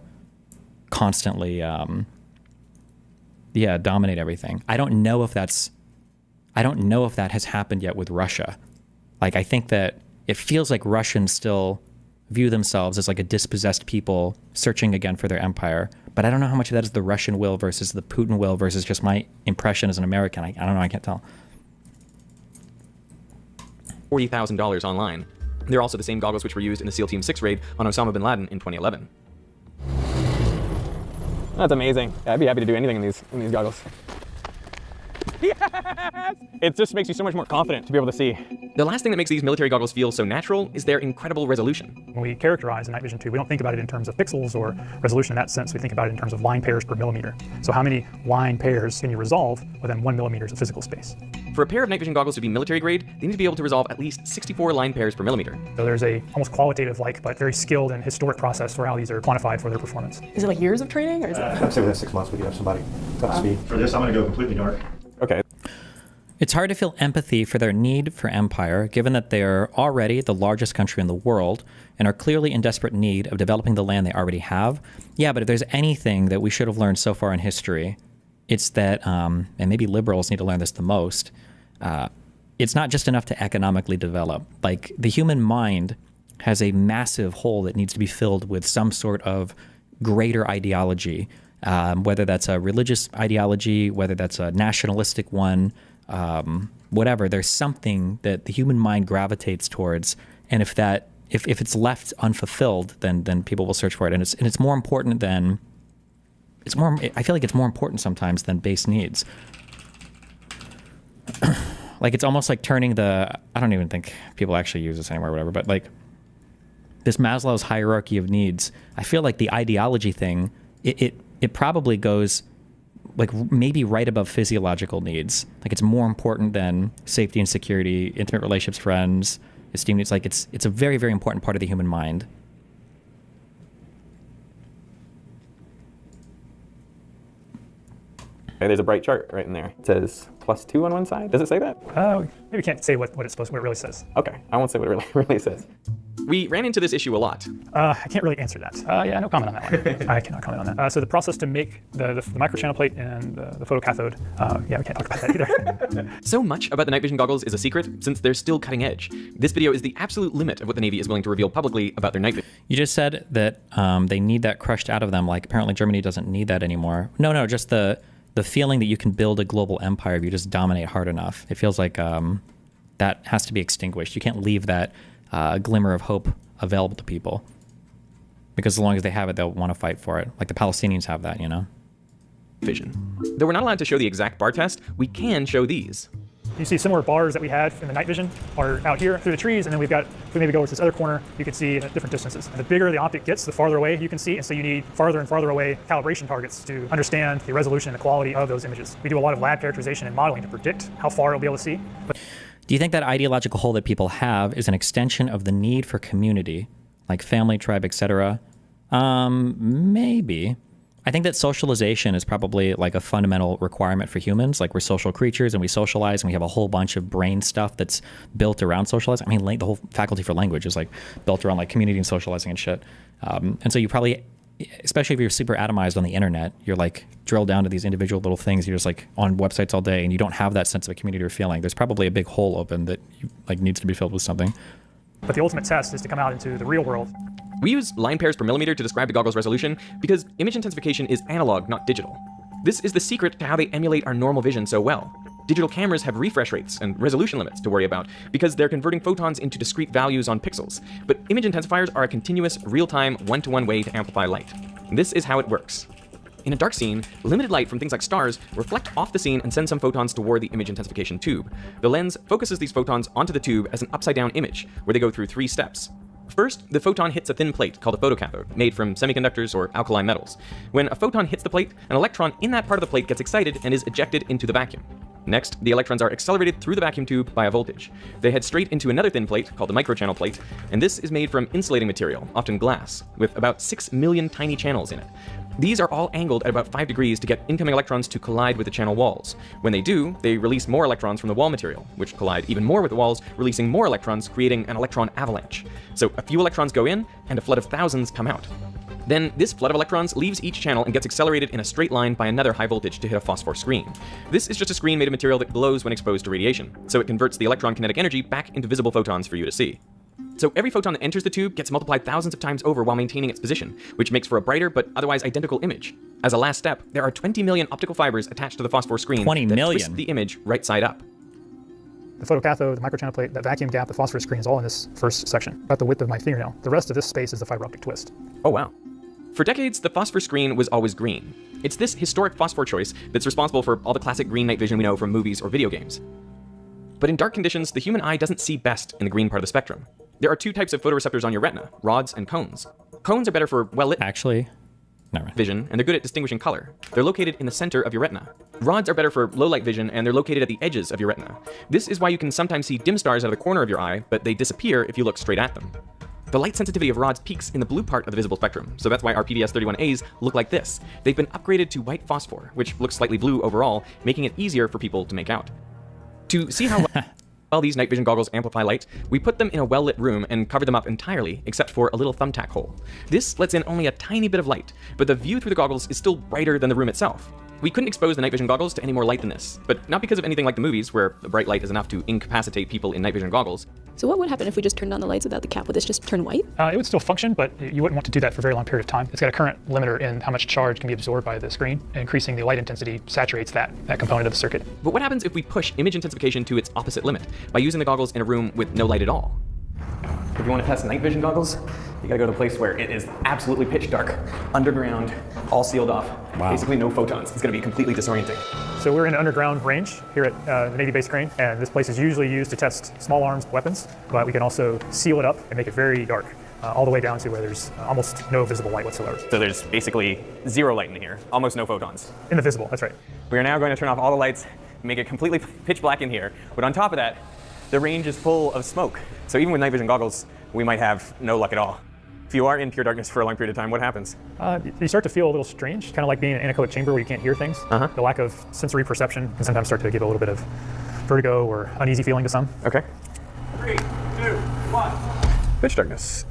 constantly dominate everything. I don't know if that has happened yet with Russia. Like, I think that it feels like Russians still view themselves as like a dispossessed people searching again for their empire. But I don't know how much of that is the Russian will versus the Putin will versus just my impression as an American. I don't know. I can't tell. $40,000 online. They're also the same goggles which were used in the SEAL Team 6 raid on Osama bin Laden in 2011. That's amazing. Yeah, I'd be happy to do anything in these goggles. Yes! It just makes you so much more confident to be able to see. The last thing that makes these military goggles feel so natural is their incredible resolution. When we characterize the night vision 2, we don't think about it in terms of pixels or resolution in that sense. We think about it in terms of line pairs per millimeter. So how many line pairs can you resolve within 1 millimeter of physical space? For a pair of night vision goggles to be military grade, they need to be able to resolve at least 64 line pairs per millimeter. So there's a almost qualitative but very skilled and historic process for how these are quantified for their performance. Is it like years of training or is it? I'd say within 6 months we could have somebody up to speed. For this, I'm going to go completely dark. Okay. It's hard to feel empathy for their need for empire, given that they are already the largest country in the world and are clearly in desperate need of developing the land they already have. Yeah, but if there's anything that we should have learned so far in history, it's that, and maybe liberals need to learn this the most, it's not just enough to economically develop. Like, the human mind has a massive hole that needs to be filled with some sort of greater ideology, whether that's a religious ideology, whether that's a nationalistic one, whatever. There's something that the human mind gravitates towards, and if it's left unfulfilled, then people will search for it, and it's more important than I feel like it's more important sometimes than base needs. Like, it's almost like turning I don't even think people actually use this anymore or whatever, but like this Maslow's hierarchy of needs, I feel like the ideology thing, it probably goes like maybe right above physiological needs. Like, it's more important than safety and security, intimate relationships, friends, esteem needs. Like, it's a very, very important part of the human mind. Okay, there's a bright chart right in there. It says +2 on one side. Does it say that? Maybe we can't say what it really says. Okay, I won't say what it really says. We ran into this issue a lot. I can't really answer that. Yeah, no comment on that one. I cannot comment on that. So the process to make the microchannel plate and the photocathode, yeah, we can't talk about that either. So much about the night vision goggles is a secret, since they're still cutting edge. This video is the absolute limit of what the Navy is willing to reveal publicly about their night vision. You just said that they need that crushed out of them. Like, apparently Germany doesn't need that anymore. No, just the feeling that you can build a global empire if you just dominate hard enough. It feels like that has to be extinguished. You can't leave that glimmer of hope available to people, because as long as they have it, they'll want to fight for it. Like the Palestinians have that, you know? vision. Though we're not allowed to show the exact bar test, we can show these. You see similar bars that we had in the night vision are out here through the trees, and then we've got, if we maybe go to this other corner, you can see at different distances. And the bigger the optic gets, the farther away you can see, and so you need farther and farther away calibration targets to understand the resolution and the quality of those images. We do a lot of lab characterization and modeling to predict how far it'll be able to see. But Do you think that ideological hole that people have is an extension of the need for community, like family, tribe, etc.? Maybe. I think that socialization is probably like a fundamental requirement for humans. Like, we're social creatures and we socialize, and we have a whole bunch of brain stuff that's built around socializing. I mean, the whole faculty for language is like built around like community and socializing and shit. And so you probably, especially if you're super atomized on the internet, you're like drilled down to these individual little things. You're just like on websites all day and you don't have that sense of a community or feeling. There's probably a big hole open that like needs to be filled with something. the ultimate test is to come out into the real world. We use line pairs per millimeter to describe the goggle's resolution because image intensification is analog, not digital. This is the secret to how they emulate our normal vision so well. Digital cameras have refresh rates and resolution limits to worry about because they're converting photons into discrete values on pixels. But image intensifiers are a continuous, real-time, one-to-one way to amplify light. This is how it works. In a dark scene, limited light from things like stars reflect off the scene and send some photons toward the image intensification tube. The lens focuses these photons onto the tube as an upside-down image, where they go through 3 steps. First, the photon hits a thin plate called a photocathode, made from semiconductors or alkali metals. When a photon hits the plate, an electron in that part of the plate gets excited and is ejected into the vacuum. Next, the electrons are accelerated through the vacuum tube by a voltage. They head straight into another thin plate, called the microchannel plate, and this is made from insulating material, often glass, with about 6 million tiny channels in it. These are all angled at about 5 degrees to get incoming electrons to collide with the channel walls. When they do, they release more electrons from the wall material, which collide even more with the walls, releasing more electrons, creating an electron avalanche. So a few electrons go in, and a flood of thousands come out. Then this flood of electrons leaves each channel and gets accelerated in a straight line by another high voltage to hit a phosphor screen. This is just a screen made of material that glows when exposed to radiation, so it converts the electron kinetic energy back into visible photons for you to see. So every photon that enters the tube gets multiplied thousands of times over while maintaining its position, which makes for a brighter but otherwise identical image. As a last step, there are 20 million optical fibers attached to the phosphor screen 20 that million. twist the image right side up. The photocathode, the microchannel plate, that vacuum gap, the phosphorus screen is all in this first section, about the width of my fingernail. The rest of this space is the fiber optic twist. Oh wow. For decades, the phosphor screen was always green. It's this historic phosphor choice that's responsible for all the classic green night vision we know from movies or video games. But in dark conditions, the human eye doesn't see best in the green part of the spectrum. There are 2 types of photoreceptors on your retina, rods and cones. Cones are better for well-lit Actually, never mind. vision, and they're good at distinguishing color. They're located in the center of your retina. Rods are better for low-light vision, and they're located at the edges of your retina. This is why you can sometimes see dim stars out of the corner of your eye, but they disappear if you look straight at them. The light sensitivity of rods peaks in the blue part of the visible spectrum, so that's why our PBS-31As look like this. They've been upgraded to white phosphor, which looks slightly blue overall, making it easier for people to make out. To see how well these night vision goggles amplify light, we put them in a well-lit room and cover them up entirely, except for a little thumbtack hole. This lets in only a tiny bit of light, but the view through the goggles is still brighter than the room itself. We couldn't expose the night vision goggles to any more light than this, but not because of anything like the movies, where the bright light is enough to incapacitate people in night vision goggles. So what would happen if we just turned on the lights without the cap? Would this just turn white? It would still function, but you wouldn't want to do that for a very long period of time. It's got a current limiter in how much charge can be absorbed by the screen. Increasing the light intensity saturates that component of the circuit. But what happens if we push image intensification to its opposite limit, by using the goggles in a room with no light at all? If you want to test night vision goggles, you gotta go to a place where it is absolutely pitch dark, underground, all sealed off, basically no photons. It's gonna be completely disorienting. So we're in an underground range here at the Navy Base Crane, and this place is usually used to test small arms weapons, but we can also seal it up and make it very dark, all the way down to where there's almost no visible light whatsoever. So there's basically 0 light in here, almost no photons. In the visible, that's right. We are now going to turn off all the lights, make it completely pitch black in here, but on top of that, the range is full of smoke. So even with night vision goggles, we might have no luck at all. If you are in pure darkness for a long period of time, what happens? You start to feel a little strange, kind of like being in an anechoic chamber where you can't hear things. The lack of sensory perception can sometimes start to give a little bit of vertigo or uneasy feeling to some. Okay. 3, 2, 1. Pitch darkness.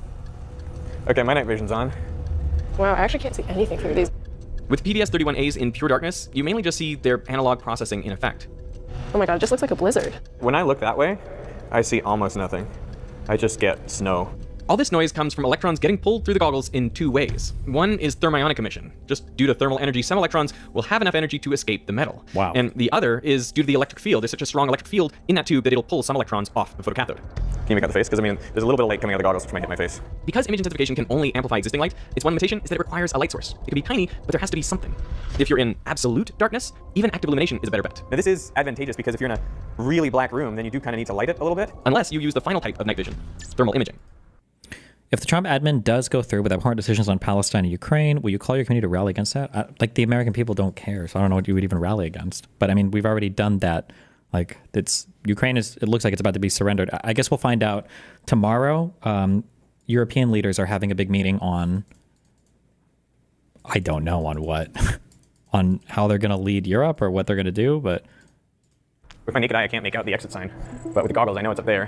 Okay, my night vision's on. Wow, I actually can't see anything through these. With PBS-31As in pure darkness, you mainly just see their analog processing in effect. Oh my god, it just looks like a blizzard. When I look that way, I see almost nothing. I just get snow. All this noise comes from electrons getting pulled through the goggles in two ways. One is thermionic emission. Just due to thermal energy, some electrons will have enough energy to escape the metal. Wow. And the other is due to the electric field. There's such a strong electric field in that tube that it'll pull some electrons off the photocathode. Can you make out the face? Because I mean, there's a little bit of light coming out of the goggles which might hit my face. Because image intensification can only amplify existing light, its one limitation is that it requires a light source. It can be tiny, but there has to be something. If you're in absolute darkness, even active illumination is a better bet. Now this is advantageous because if you're in a really black room, then you do kind of need to light it a little bit. Unless you use the final type of night vision, thermal imaging. If the Trump admin does go through with abhorrent decisions on Palestine and Ukraine, will you call your community to rally against that? Like, the American people don't care, so I don't know what you would even rally against. But I mean, we've already done that. Like, Ukraine it looks like it's about to be surrendered. I guess we'll find out tomorrow. European leaders are having a big meeting on, I don't know on what, on how they're going to lead Europe or what they're going to do, but With my naked eye, I can't make out the exit sign, but with the goggles, I know it's up there.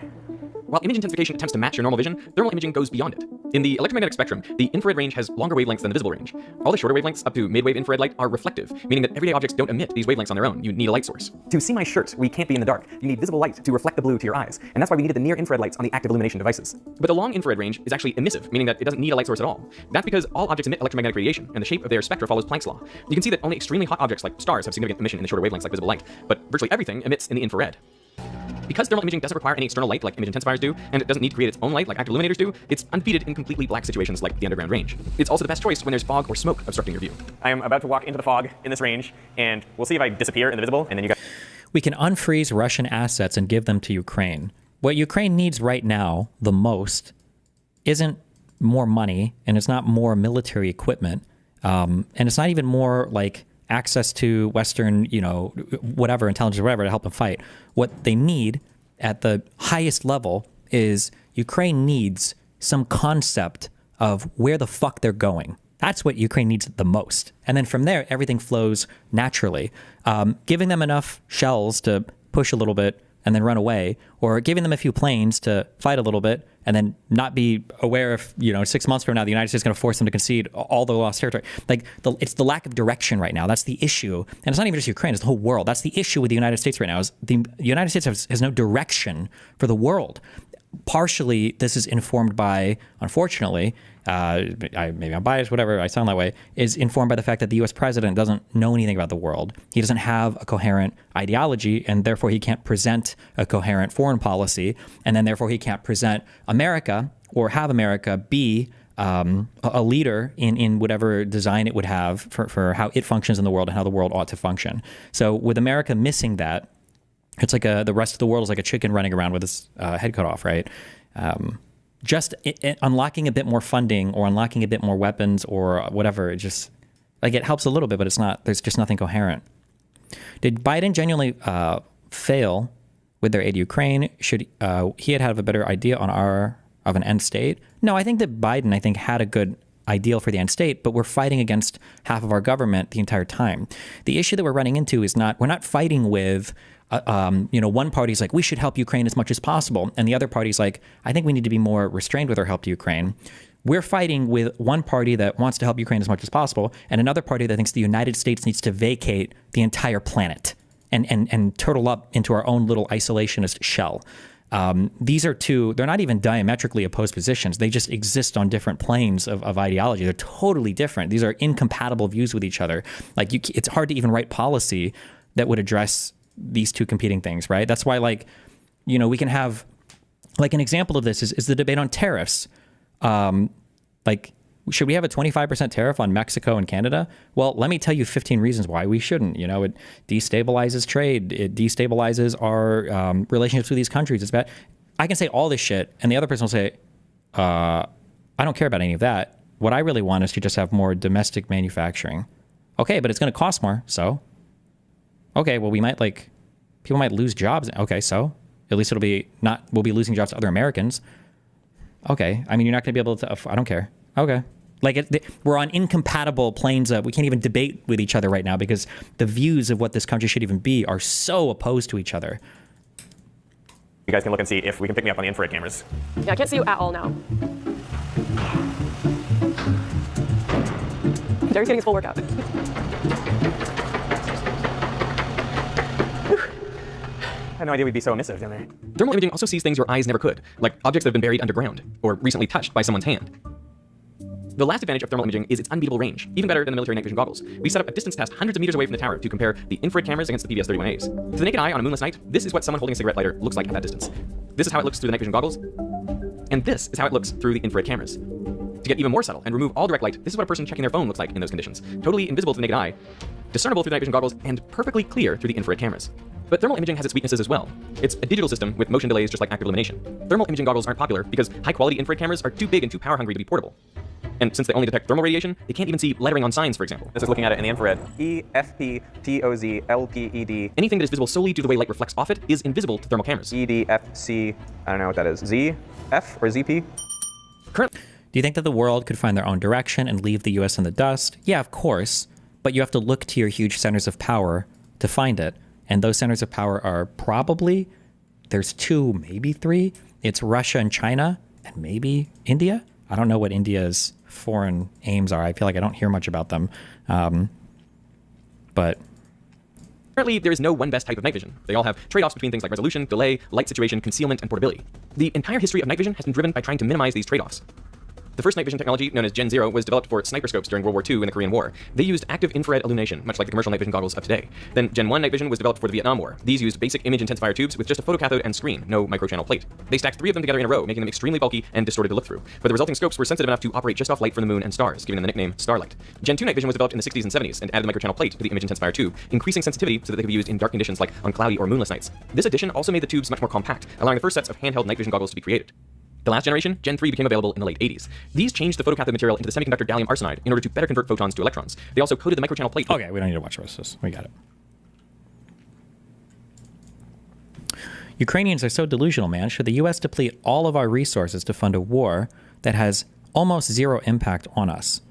While image intensification attempts to match your normal vision, thermal imaging goes beyond it. In the electromagnetic spectrum, the infrared range has longer wavelengths than the visible range. All the shorter wavelengths up to mid-wave infrared light are reflective, meaning that everyday objects don't emit these wavelengths on their own. You need a light source. To see my shirt, we can't be in the dark. You need visible light to reflect the blue to your eyes, and that's why we needed the near-infrared lights on the active illumination devices. But the long infrared range is actually emissive, meaning that it doesn't need a light source at all. That's because all objects emit electromagnetic radiation, and the shape of their spectra follows Planck's law. You can see that only extremely hot objects like stars have significant emission in the shorter wavelengths like visible light, but virtually everything emits in the infrared. Because thermal imaging doesn't require any external light like image intensifiers do, and it doesn't need to create its own light like active illuminators do, it's undefeated in completely black situations like the underground range. It's also the best choice when there's fog or smoke obstructing your view. I am about to walk into the fog in this range, and we'll see if I disappear in the visible, and then you guys... We can unfreeze Russian assets and give them to Ukraine. What Ukraine needs right now, the most, isn't more money, and it's not more military equipment, and it's not even more like access to Western, whatever, intelligence or whatever to help them fight. What they need at the highest level is Ukraine needs some concept of where the fuck they're going. That's what Ukraine needs the most. And then from there, everything flows naturally. Giving them enough shells to push a little bit and then run away, or giving them a few planes to fight a little bit and then not be aware if, 6 months from now, the United States is going to force them to concede all the lost territory. It's the lack of direction right now. That's the issue. And it's not even just Ukraine, it's the whole world. That's the issue with the United States right now, is the United States has no direction for the world. Partially, this is informed by, unfortunately, maybe I'm biased, whatever, I sound that way, is informed by the fact that the U.S. president doesn't know anything about the world. He doesn't have a coherent ideology, and therefore he can't present a coherent foreign policy, and then therefore he can't present America or have America be a leader in whatever design it would have for how it functions in the world and how the world ought to function. So with America missing that, it's like the rest of the world is like a chicken running around with its head cut off, right? Just unlocking a bit more funding or unlocking a bit more weapons or whatever, it just, it helps a little bit, but it's not, there's just nothing coherent. Did Biden genuinely fail with their aid to Ukraine? Should he have a better idea of an end state? No, I think that Biden, had a good ideal for the end state, but we're fighting against half of our government the entire time. The issue that we're running into is we're not fighting with, one party's like, we should help Ukraine as much as possible. And the other party's like, I think we need to be more restrained with our help to Ukraine. We're fighting with one party that wants to help Ukraine as much as possible, and another party that thinks the United States needs to vacate the entire planet and turtle up into our own little isolationist shell. These are they're not even diametrically opposed positions. They just exist on different planes of ideology. They're totally different. These are incompatible views with each other. It's hard to even write policy that would address these two competing things, right? That's why, we can have, an example of this is the debate on tariffs. Should we have a 25% tariff on Mexico and Canada? Well, let me tell you 15 reasons why we shouldn't. It destabilizes trade. It destabilizes our relationships with these countries. It's bad. I can say all this shit, and the other person will say, I don't care about any of that. What I really want is to just have more domestic manufacturing. Okay, but it's going to cost more, so. Okay, well, people might lose jobs. Okay, so at least we'll be losing jobs to other Americans. Okay, you're not going to be able to, I don't care. Okay. We're on incompatible planes we can't even debate with each other right now because the views of what this country should even be are so opposed to each other. You guys can look and see if we can pick me up on the infrared cameras. Yeah, I can't see you at all now. Derek's getting his full workout. I had no idea we'd be so emissive down there. Thermal imaging also sees things your eyes never could, like objects that have been buried underground, or recently touched by someone's hand. The last advantage of thermal imaging is its unbeatable range, even better than the military night vision goggles. We set up a distance test hundreds of meters away from the tower to compare the infrared cameras against the PBS-31As. To the naked eye on a moonless night, this is what someone holding a cigarette lighter looks like at that distance. This is how it looks through the night vision goggles, and this is how it looks through the infrared cameras. To get even more subtle and remove all direct light, this is what a person checking their phone looks like in those conditions. Totally invisible to the naked eye, discernible through the night vision goggles, and perfectly clear through the infrared cameras. But thermal imaging has its weaknesses as well. It's a digital system with motion delays just like active illumination. Thermal imaging goggles aren't popular because high-quality infrared cameras are too big and too power-hungry to be portable. And since they only detect thermal radiation, they can't even see lettering on signs, for example. This is looking at it in the infrared. EFPTOZ Anything that is visible solely due to the way light reflects off it is invisible to thermal cameras. EDFC, I don't know what that is. ZF or ZP? Currently, Do you think that the world could find their own direction and leave the US in the dust? Yeah, of course. But you have to look to your huge centers of power to find it. And those centers of power are probably, there's 2, maybe 3. It's Russia and China, and maybe India. I don't know what India's foreign aims are. I feel like I don't hear much about them. But Currently, there is no one best type of night vision. They all have trade-offs between things like resolution, delay, light situation, concealment, and portability. The entire history of night vision has been driven by trying to minimize these trade-offs. The first night vision technology, known as Gen 0, was developed for sniper scopes during World War II and the Korean War. They used active infrared illumination, much like the commercial night vision goggles of today. Then Gen 1 night vision was developed for the Vietnam War. These used basic image intensifier tubes with just a photocathode and screen, no microchannel plate. They stacked 3 of them together in a row, making them extremely bulky and distorted to look through. But the resulting scopes were sensitive enough to operate just off light from the moon and stars, giving them the nickname Starlight. Gen 2 night vision was developed in the 60s and 70s and added the microchannel plate to the image intensifier tube, increasing sensitivity so that they could be used in dark conditions like on cloudy or moonless nights. This addition also made the tubes much more compact, allowing the first sets of handheld night vision goggles to be created. The last generation, Gen 3, became available in the late 80s. These changed the photocathode material into the semiconductor gallium arsenide in order to better convert photons to electrons. They also coated the microchannel plate. okay, we don't need to watch the rest of this. We got it. Ukrainians are so delusional, man. Should the US deplete all of our resources to fund a war that has almost zero impact on us?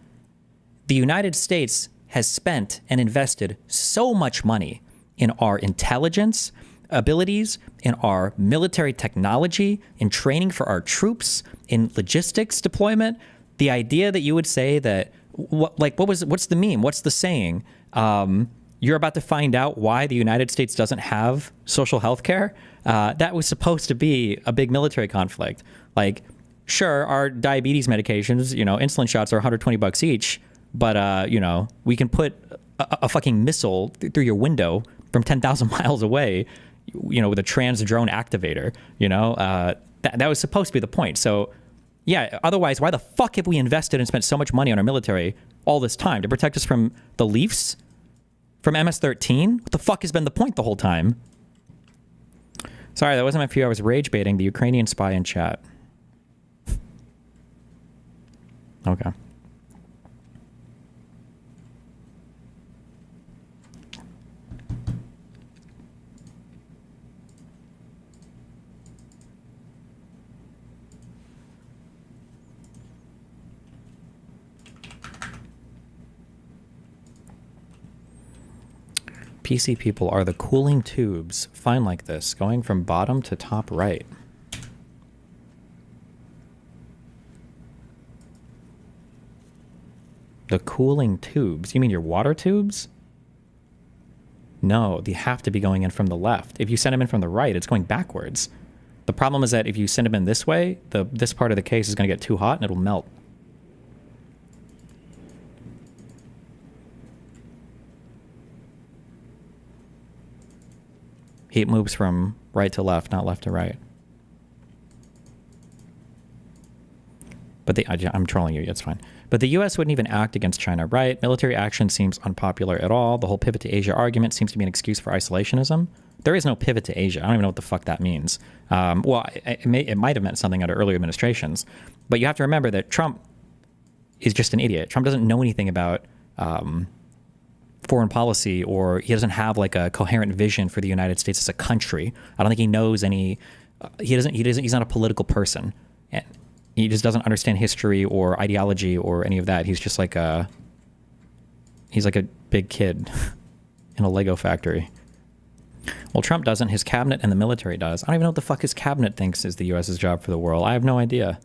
The United States has spent and invested so much money in our intelligence abilities, in our military technology, in training for our troops, in logistics deployment. The idea that you would say that, what's the meme? What's the saying? You're about to find out why the United States doesn't have social health care. That was supposed to be a big military conflict. Like, sure, our diabetes medications, insulin shots are $120 each, but, we can put a fucking missile through your window from 10,000 miles away, with a trans drone activator, that was supposed to be the point. So yeah, otherwise, why the fuck have we invested and spent so much money on our military all this time to protect us from the Leafs, from MS-13? What the fuck has been the point the whole time? Sorry, that wasn't my view. I was rage baiting the Ukrainian spy in chat. Okay. PC people are the cooling tubes, fine like this, going from bottom to top right. The cooling tubes? You mean your water tubes? No, they have to be going in from the left. If you send them in from the right, it's going backwards. The problem is that if you send them in this way, this part of the case is going to get too hot and it'll melt. Heat moves from right to left, not left to right. But I'm trolling you, it's fine. But the US wouldn't even act against China, right? Military action seems unpopular at all. The whole pivot to Asia argument seems to be an excuse for isolationism. There is no pivot to Asia. I don't even know what the fuck that means. Well, it might have meant something under earlier administrations. But you have to remember that Trump is just an idiot. Trump doesn't know anything about foreign policy, or he doesn't have like a coherent vision for the United States as a country. I don't think he knows any. He's not a political person. And he just doesn't understand history or ideology or any of that. He's just like he's like a big kid in a Lego factory. Well, Trump doesn't. His cabinet and the military does. I don't even know what the fuck his cabinet thinks is the U.S.'s job for the world. I have no idea.